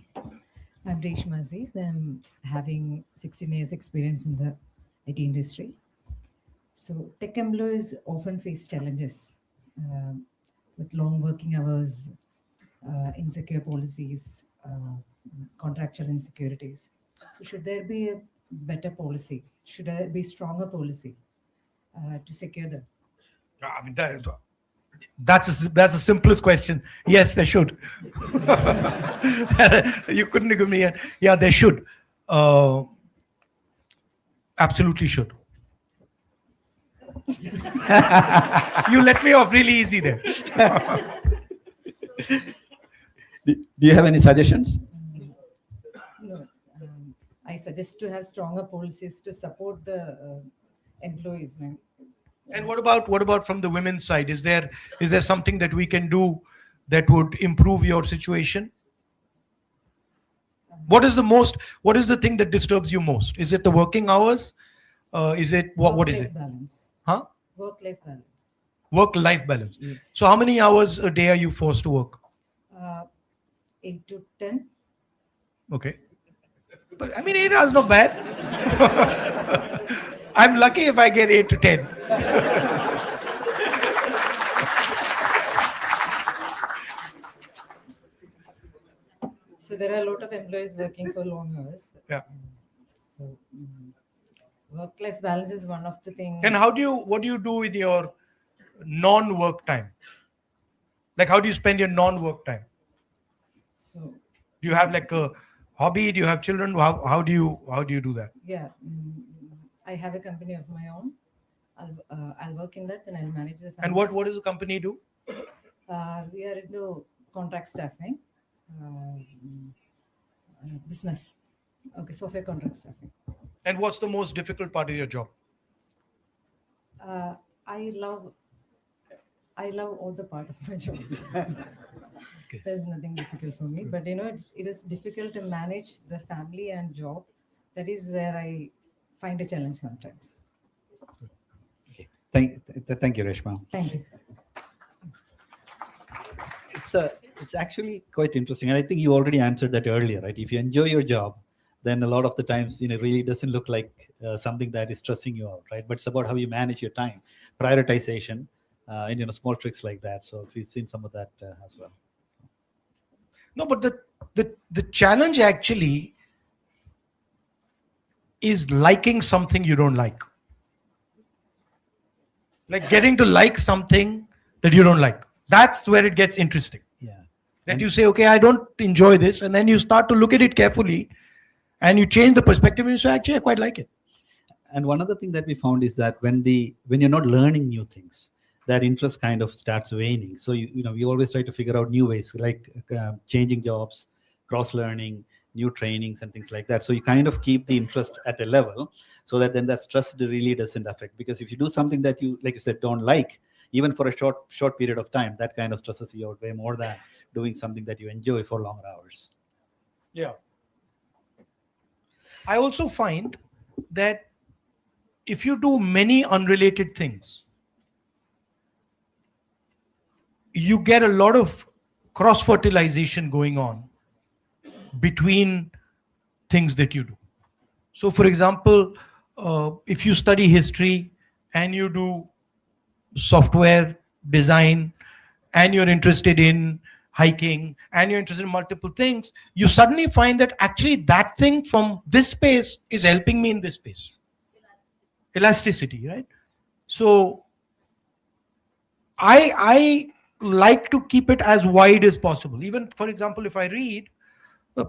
I'm Reshma Aziz. I'm having 16 years experience in the IT industry. So tech employees often face challenges with long working hours, insecure policies, contractual insecurities. So should there be a better policy? Should there be stronger policy to secure them? I mean, that's the simplest question. Yes, they should. You couldn't give me a, yeah, they should. Absolutely should. You let me off really easy there. do you have any suggestions? No, I suggest to have stronger policies to support the employees. And what about from the women's side? Is there something that we can do that would improve your situation? What is the thing that disturbs you most? Is it the working hours? Is it what is it? Balance. Huh? Work-life balance. Work-life balance. Yes. So how many hours a day are you forced to work? 8 to 10. Okay. But I mean, 8 hours not bad. I'm lucky if I get 8 to 10. So there are a lot of employees working for long hours. Yeah. So work-life balance is one of the things. And what do you do with your non-work time? Like, how do you spend your non-work time? So Do you have like a hobby? Do you have children? How do you do that? yeah, I have a company of my own. I'll work in that, then I'll manage the family. And what does the company do? We are into contract staffing, business. Okay, software contract staffing. And what's the most difficult part of your job? I love all the part of my job. There's nothing difficult for me, but it is difficult to manage the family and job. That is where I find a challenge sometimes. Thank you, Reshma. Thank you. It's actually quite interesting, and I think you already answered that earlier, right? If you enjoy your job, then a lot of the times, it really doesn't look like something that is stressing you out, right? But it's about how you manage your time, prioritization, and small tricks like that. So if you've seen some of that as well. No, but the challenge actually is liking something you don't like. Like getting to like something that you don't like. That's where it gets interesting. Yeah. That you say, okay, I don't enjoy this. And then you start to look at it carefully and you change the perspective and you say, actually, I quite like it. And one other thing that we found is that when you're not learning new things, that interest kind of starts waning. So we always try to figure out new ways, like changing jobs, cross learning, new trainings, and things like that. So you kind of keep the interest at a level, so that then that stress really doesn't affect. Because if you do something that you, like you said, don't like, even for a short period of time, that kind of stresses you out way more than doing something that you enjoy for longer hours. Yeah. I also find that if you do many unrelated things, you get a lot of cross-fertilization going on between things that you do. So for example, if you study history and you do software design and you're interested in hiking and you're interested in multiple things, you suddenly find that actually that thing from this space is helping me in this space. Elasticity, right? So I like to keep it as wide as possible. Even, for example, if I read,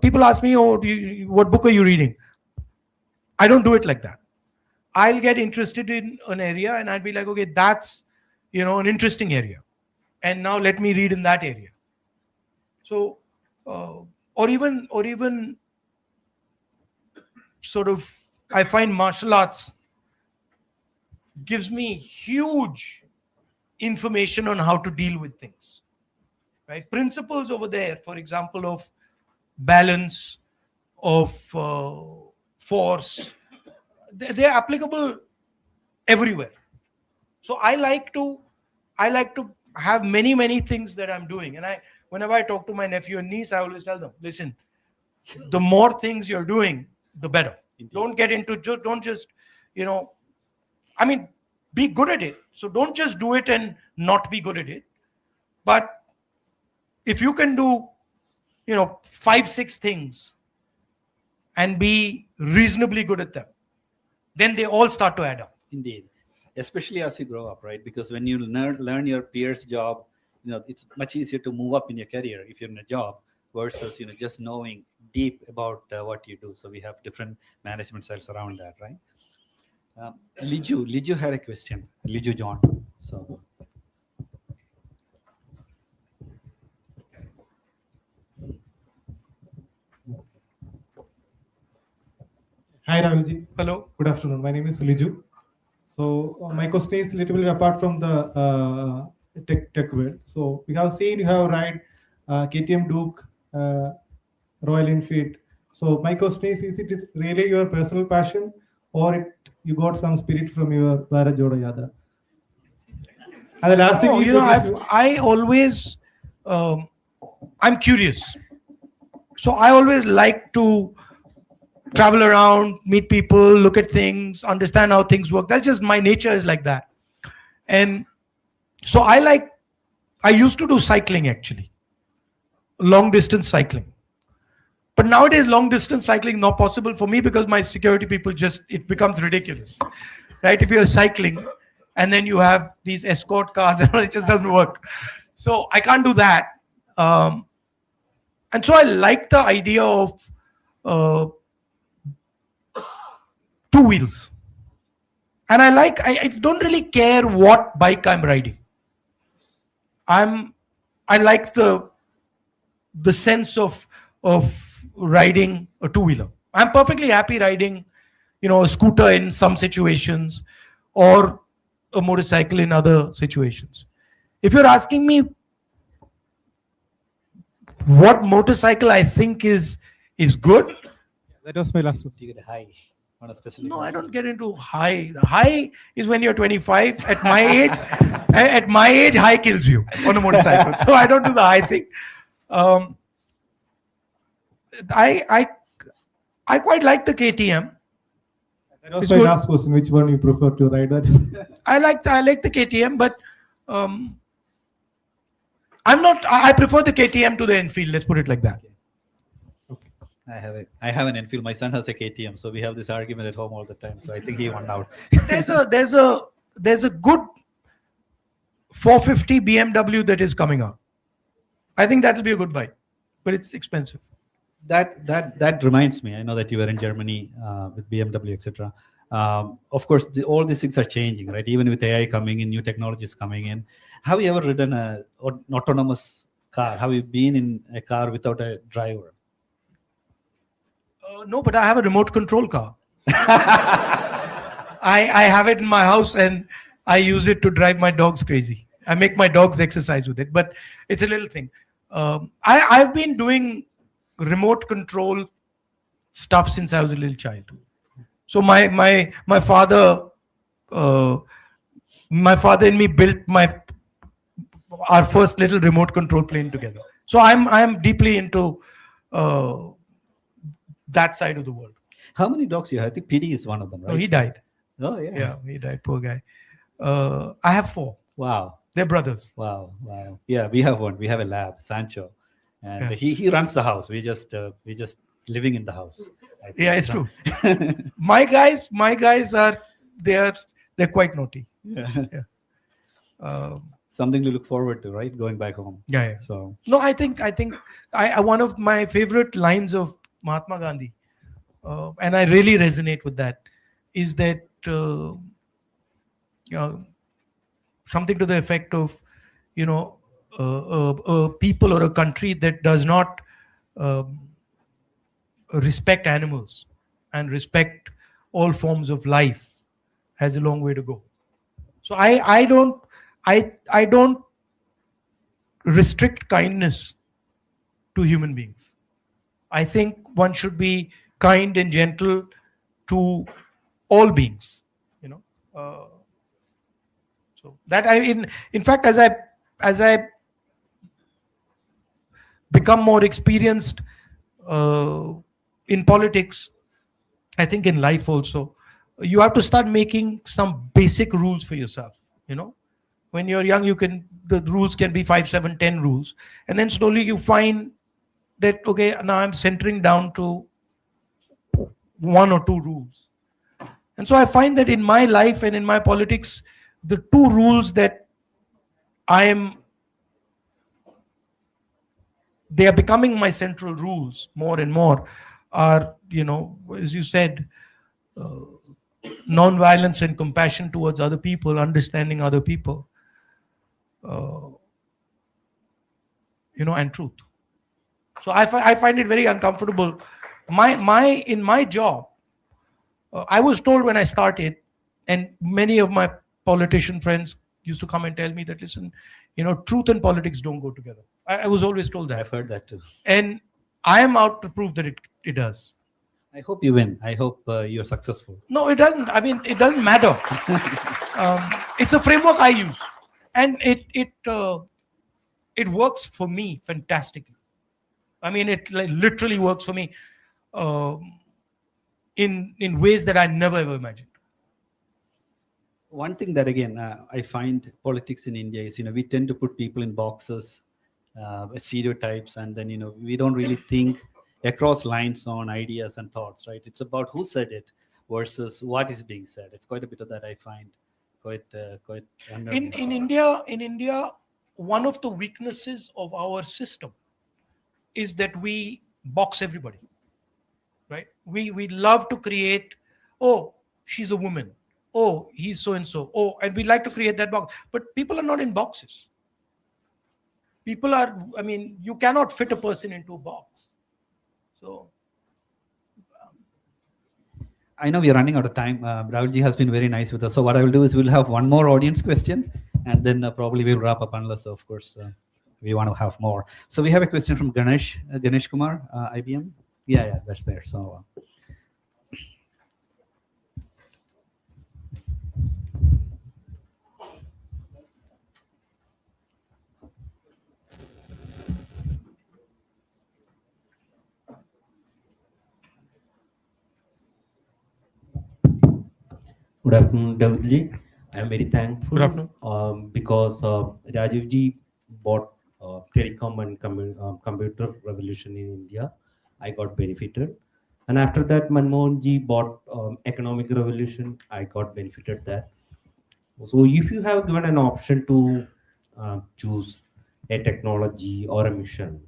people ask me, oh, what book are you reading? I don't do it like that. I'll get interested in an area and I'd be like, okay, that's, an interesting area. And now let me read in that area. So, or even sort of, I find martial arts gives me huge information on how to deal with things, right? Principles over there, for example, of balance, of force, they're applicable everywhere. So I like to have many things that I'm doing. And whenever I talk to my nephew and niece, I always tell them, listen, the more things you're doing, the better. Indeed. Don't get into, don't just, be good at it. So don't just do it and not be good at it. But if you can do, 5-6 things and be reasonably good at them, then they all start to add up. Indeed, especially as you grow up, right? Because when you learn your peer's job, it's much easier to move up in your career if you're in a job versus just knowing deep about what you do. So we have different management styles around that, right? Liju had a question. Liju John. So. Hi Rahulji. Hello. Good afternoon. My name is Liju. So my question is a little bit apart from the tech world. So we have seen you have ride KTM Duke, Royal Enfield. So my question is it really your personal passion or you got some spirit from your Bharat Jodo Yatra? And the last thing is, I always, I'm curious. So I always like to travel around, meet people, look at things, understand how things work. That's just my nature is like that. And so I used to do cycling actually, long distance cycling. But nowadays, long distance cycling not possible for me because my security people it becomes ridiculous, right? If you're cycling and then you have these escort cars, it just doesn't work. So I can't do that. And so I like the idea of 2 wheels. And I don't really care what bike I'm riding. I like the sense of riding a 2-wheeler. I'm perfectly happy riding, a scooter in some situations or a motorcycle in other situations. If you're asking me what motorcycle I think is good, that was my last one. You get a high. on a specific? No, I don't get into high. The high is when you're 25. At my age, at my age, high kills you on a motorcycle. So I don't do the high thing. I quite like the KTM. That was It's my good. last question. Which one you prefer to ride that? I like the KTM, but I prefer the KTM to the Enfield. Let's put it like that. I have an Enfield. My son has a KTM, so we have this argument at home all the time. So I think he won out. There's a good 450 BMW that is coming out. I think that will be a good bike, but it's expensive. That reminds me. I know that you were in Germany with BMW, etc. Of course, all these things are changing, right? Even with AI coming in, new technologies coming in. Have you ever ridden an autonomous car? Have you been in a car without a driver? No, but I have a remote control car. I have it in my house and I use it to drive my dogs crazy. I make my dogs exercise with it, but it's a little thing. I've been doing remote control stuff since I was a little child. So my father and me built our first little remote control plane together. So I'm deeply into that side of the world. How many dogs you have? I think PD is one of them, right? No, he died. Oh, yeah. Yeah, he died. Poor guy. I have 4. Wow. They're brothers. Wow. Yeah, we have one. We have a lab, Sancho, and he runs the house. We just living in the house. Yeah, it's true. My guys they're quite naughty. Yeah. Something to look forward to, right? Going back home. Yeah. So No, I think one of my favorite lines of Mahatma Gandhi, and I really resonate with that, is that something to the effect of, a people or a country that does not respect animals and respect all forms of life has a long way to go. So I don't restrict kindness to human beings. I think one should be kind and gentle to all beings. So that in fact, as I become more experienced in politics, I think in life also, you have to start making some basic rules for yourself. When you're young, the rules can be 5, 7, 10 rules, and then slowly you find that, okay, now I'm centering down to 1 or 2 rules. And so I find that in my life and in my politics, the 2 rules that they are becoming my central rules more and more are, as you said, non-violence and compassion towards other people, understanding other people, and truth. So I find it very uncomfortable. In my job, I was told when I started, and many of my politician friends used to come and tell me that, listen, truth and politics don't go together. I was always told that. I've heard that too. And I am out to prove that it does. I hope you win. I hope you're successful. No, it doesn't. I mean, it doesn't matter. It's a framework I use, and it works for me fantastically. I mean, it literally works for me in ways that I never ever imagined. One thing that again I find politics in India is we tend to put people in boxes, stereotypes, and then we don't really think across lines on ideas and thoughts, right? It's about who said it versus what is being said. It's quite a bit of that I find quite in India, one of the weaknesses of our system is that we box everybody, right? We love to create, oh, she's a woman, oh, he's so and so, oh, and we like to create that box, but people are not in boxes. People are, you cannot fit a person into a box. So I know we are running out of time. Rahulji has been very nice with us. So what I will do is we'll have one more audience question, and then probably we'll wrap up, unless, of course, we want to have more. So we have a question from Ganesh Kumar, IBM. Yeah, that's there. So Good afternoon, Davulji. I am very thankful Good afternoon. because Rajiv ji bought telecom and computer revolution in India. I got benefited. And after that, Manmohan ji bought economic revolution. I got benefited that. So if you have given an option to choose a technology or a mission,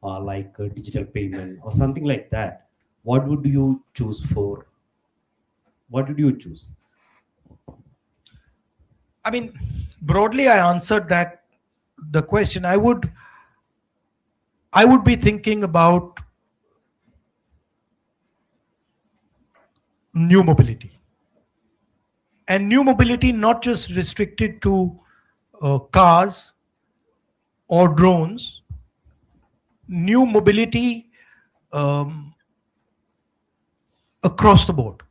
like digital payment or something like that, what would you choose for? What did you choose? I mean, broadly, I answered that the question. I would be thinking about new mobility, and new mobility not just restricted to cars or drones. New mobility across the board,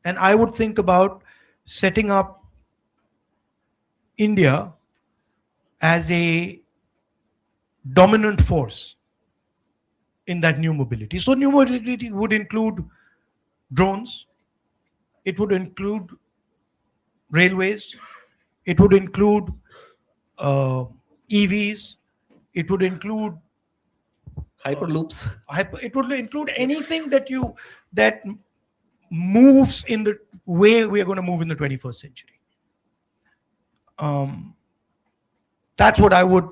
and I would think about setting up India as a dominant force in that new mobility. So new mobility would include drones, it would include railways, it would include EVs, it would include Hyperloops. it would include anything that moves in the way we are going to move in the 21st century. That's what I would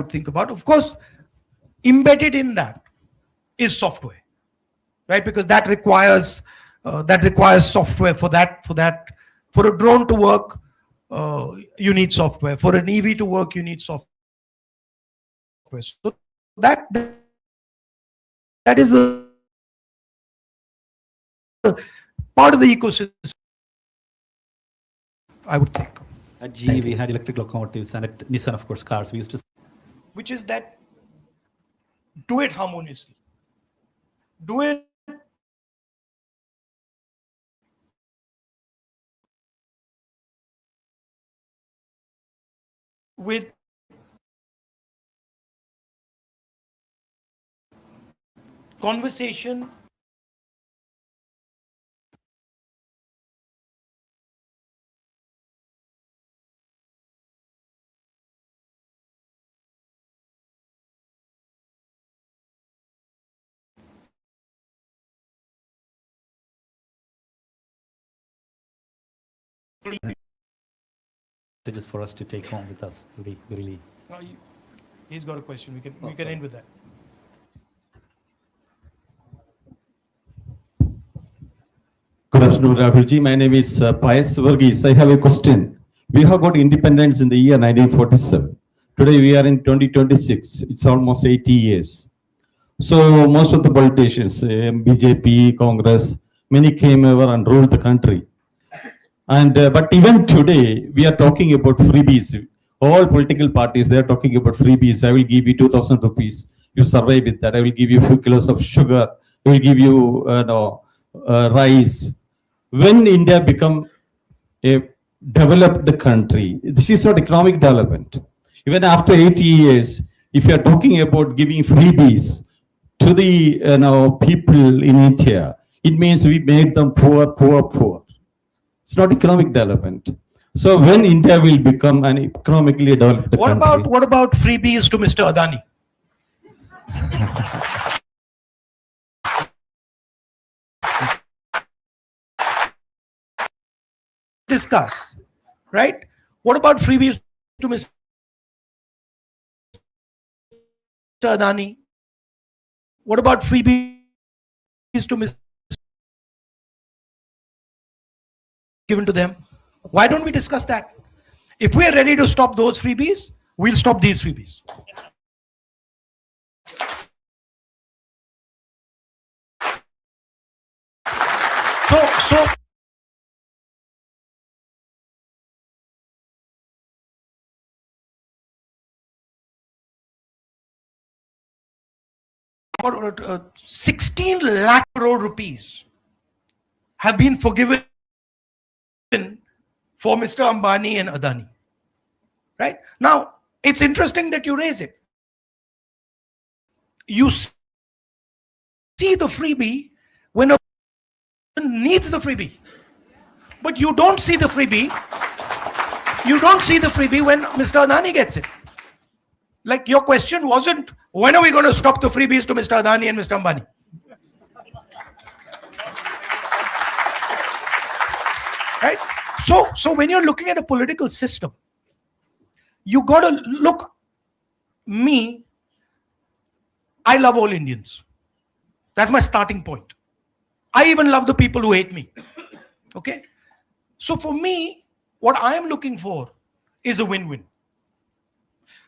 think about. Of course, embedded in that is software, right? Because that requires software for a drone to work. You need software. For an EV to work, you need software. So that is a part of the ecosystem, I would think. At GE, we had electric locomotives, and at Nissan, of course, cars. We used to. Which is that do it harmoniously. Do it with conversation, Messages for us to take home with us. Really. he's got a question. We can end with that. Good afternoon, Rahulji. My name is Pius Varghese. I have a question. We have got independence in the year 1947. Today we are in 2026. It's almost 80 years. So most of the politicians, BJP, Congress, many came over and ruled the country. And but even today we are talking about freebies. All political parties, they are talking about freebies. I will give you 2,000 rupees. You survive with that. I will give you a few kilos of sugar. I will give you rice. When India become a developed country, this is not economic development. Even after 80 years, if you are talking about giving freebies to the people in India, it means we made them poor. It's not economic development. So when India will become an economically developed country, What about freebies to Mr. Adani? Discuss, right? What about freebies to Mr. Adani? What about freebies to Mr. given to them? Why don't we discuss that? If we are ready to stop those freebies, we'll stop these freebies. So about 16 lakh crore rupees have been forgiven for Mr. Ambani and Adani. Right? Now, it's interesting that you raise it. You see the freebie when a person needs the freebie. But you don't see the freebie. You don't see the freebie when Mr. Adani gets it. Like your question wasn't, when are we going to stop the freebies to Mr. Adani and Mr. Ambani? Right? So when you're looking at a political system, you got to look, me, I love all Indians. That's my starting point. I even love the people who hate me. Okay? So for me, what I am looking for is a win-win.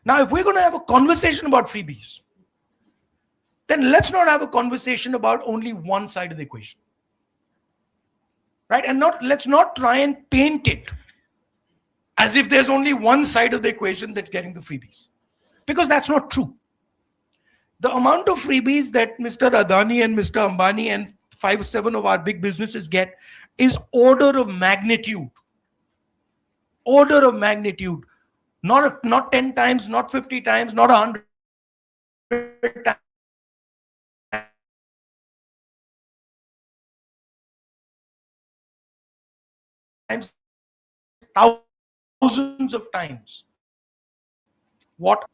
Now, if we're going to have a conversation about freebies, then let's not have a conversation about only one side of the equation. Right? And let's not try and paint it as if there's only one side of the equation that's getting the freebies. Because that's not true. The amount of freebies that Mr. Adani and Mr. Ambani and 5-7 of our big businesses get is order of magnitude. Order of magnitude. Not 10 times, not 50 times, not 100 times, thousands of times. What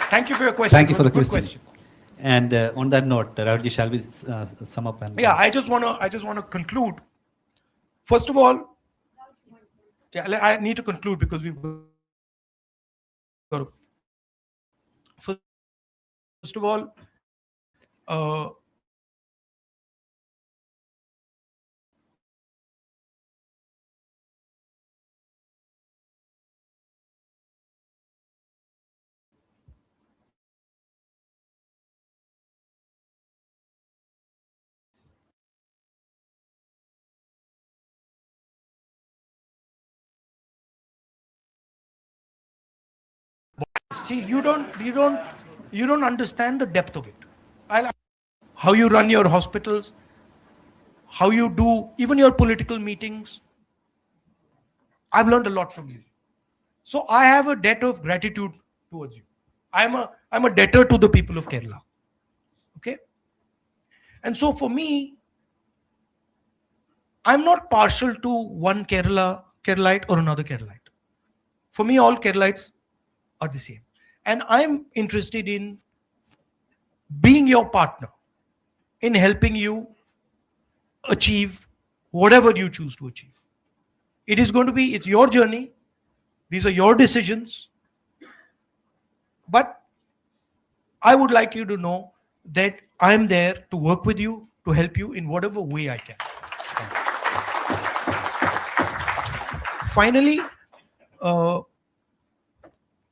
Thank you for your question. Thank you for the It was a good question. And on that note, Rahulji, shall we sum up? And Yeah, I just want to conclude. First of all, yeah, I need to conclude because we've got to. First of all, see, you don't understand the depth of it. How you run your hospitals, how you do even your political meetings. I've learned a lot from you. So I have a debt of gratitude towards you. I'm a debtor to the people of Kerala. Okay? And so for me, I'm not partial to one Keralite or another Keralite. For me, all Keralites are the same. And I'm interested in being your partner, in helping you achieve whatever you choose to achieve. It's your journey. These are your decisions. But I would like you to know that I'm there to work with you, to help you in whatever way I can. Finally,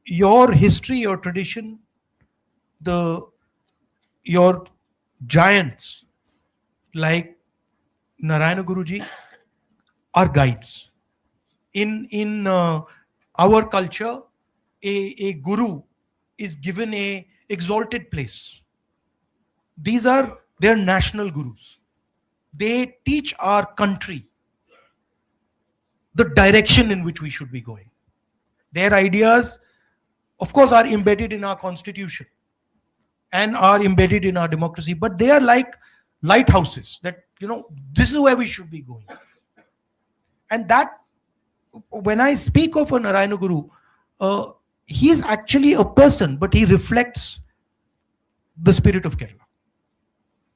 your history, your tradition, your giants like Narayana Guruji are guides. In our culture, a guru is given a exalted place. They're national gurus. They teach our country the direction in which we should be going. Their ideas, of course, are embedded in our constitution and are embedded in our democracy, but they are like lighthouses that, this is where we should be going. And that, when I speak of a Narayana Guru, he is actually a person, but he reflects the spirit of Kerala.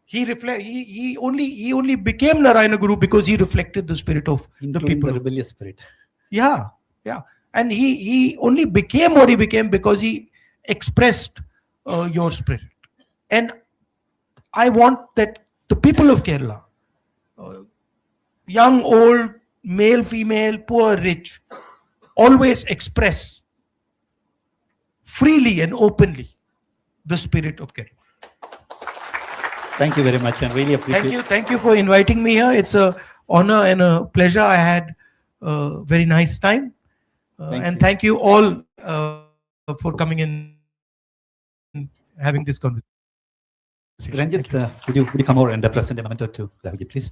He only became Narayana Guru because he reflected the spirit of the people. The rebellious spirit. Yeah. And he only became what he became because he expressed your spirit. And I want that the people of Kerala, young, old, male, female, poor, rich, always express freely and openly the spirit of Kerala. Thank you very much, and really appreciate. Thank you for inviting me here. It's an honor and a pleasure. I had very nice time. Thank And you. thank you all for coming in and having this conversation. Ranjit, Thank you. would you come over and present a memento to Rahulji, please?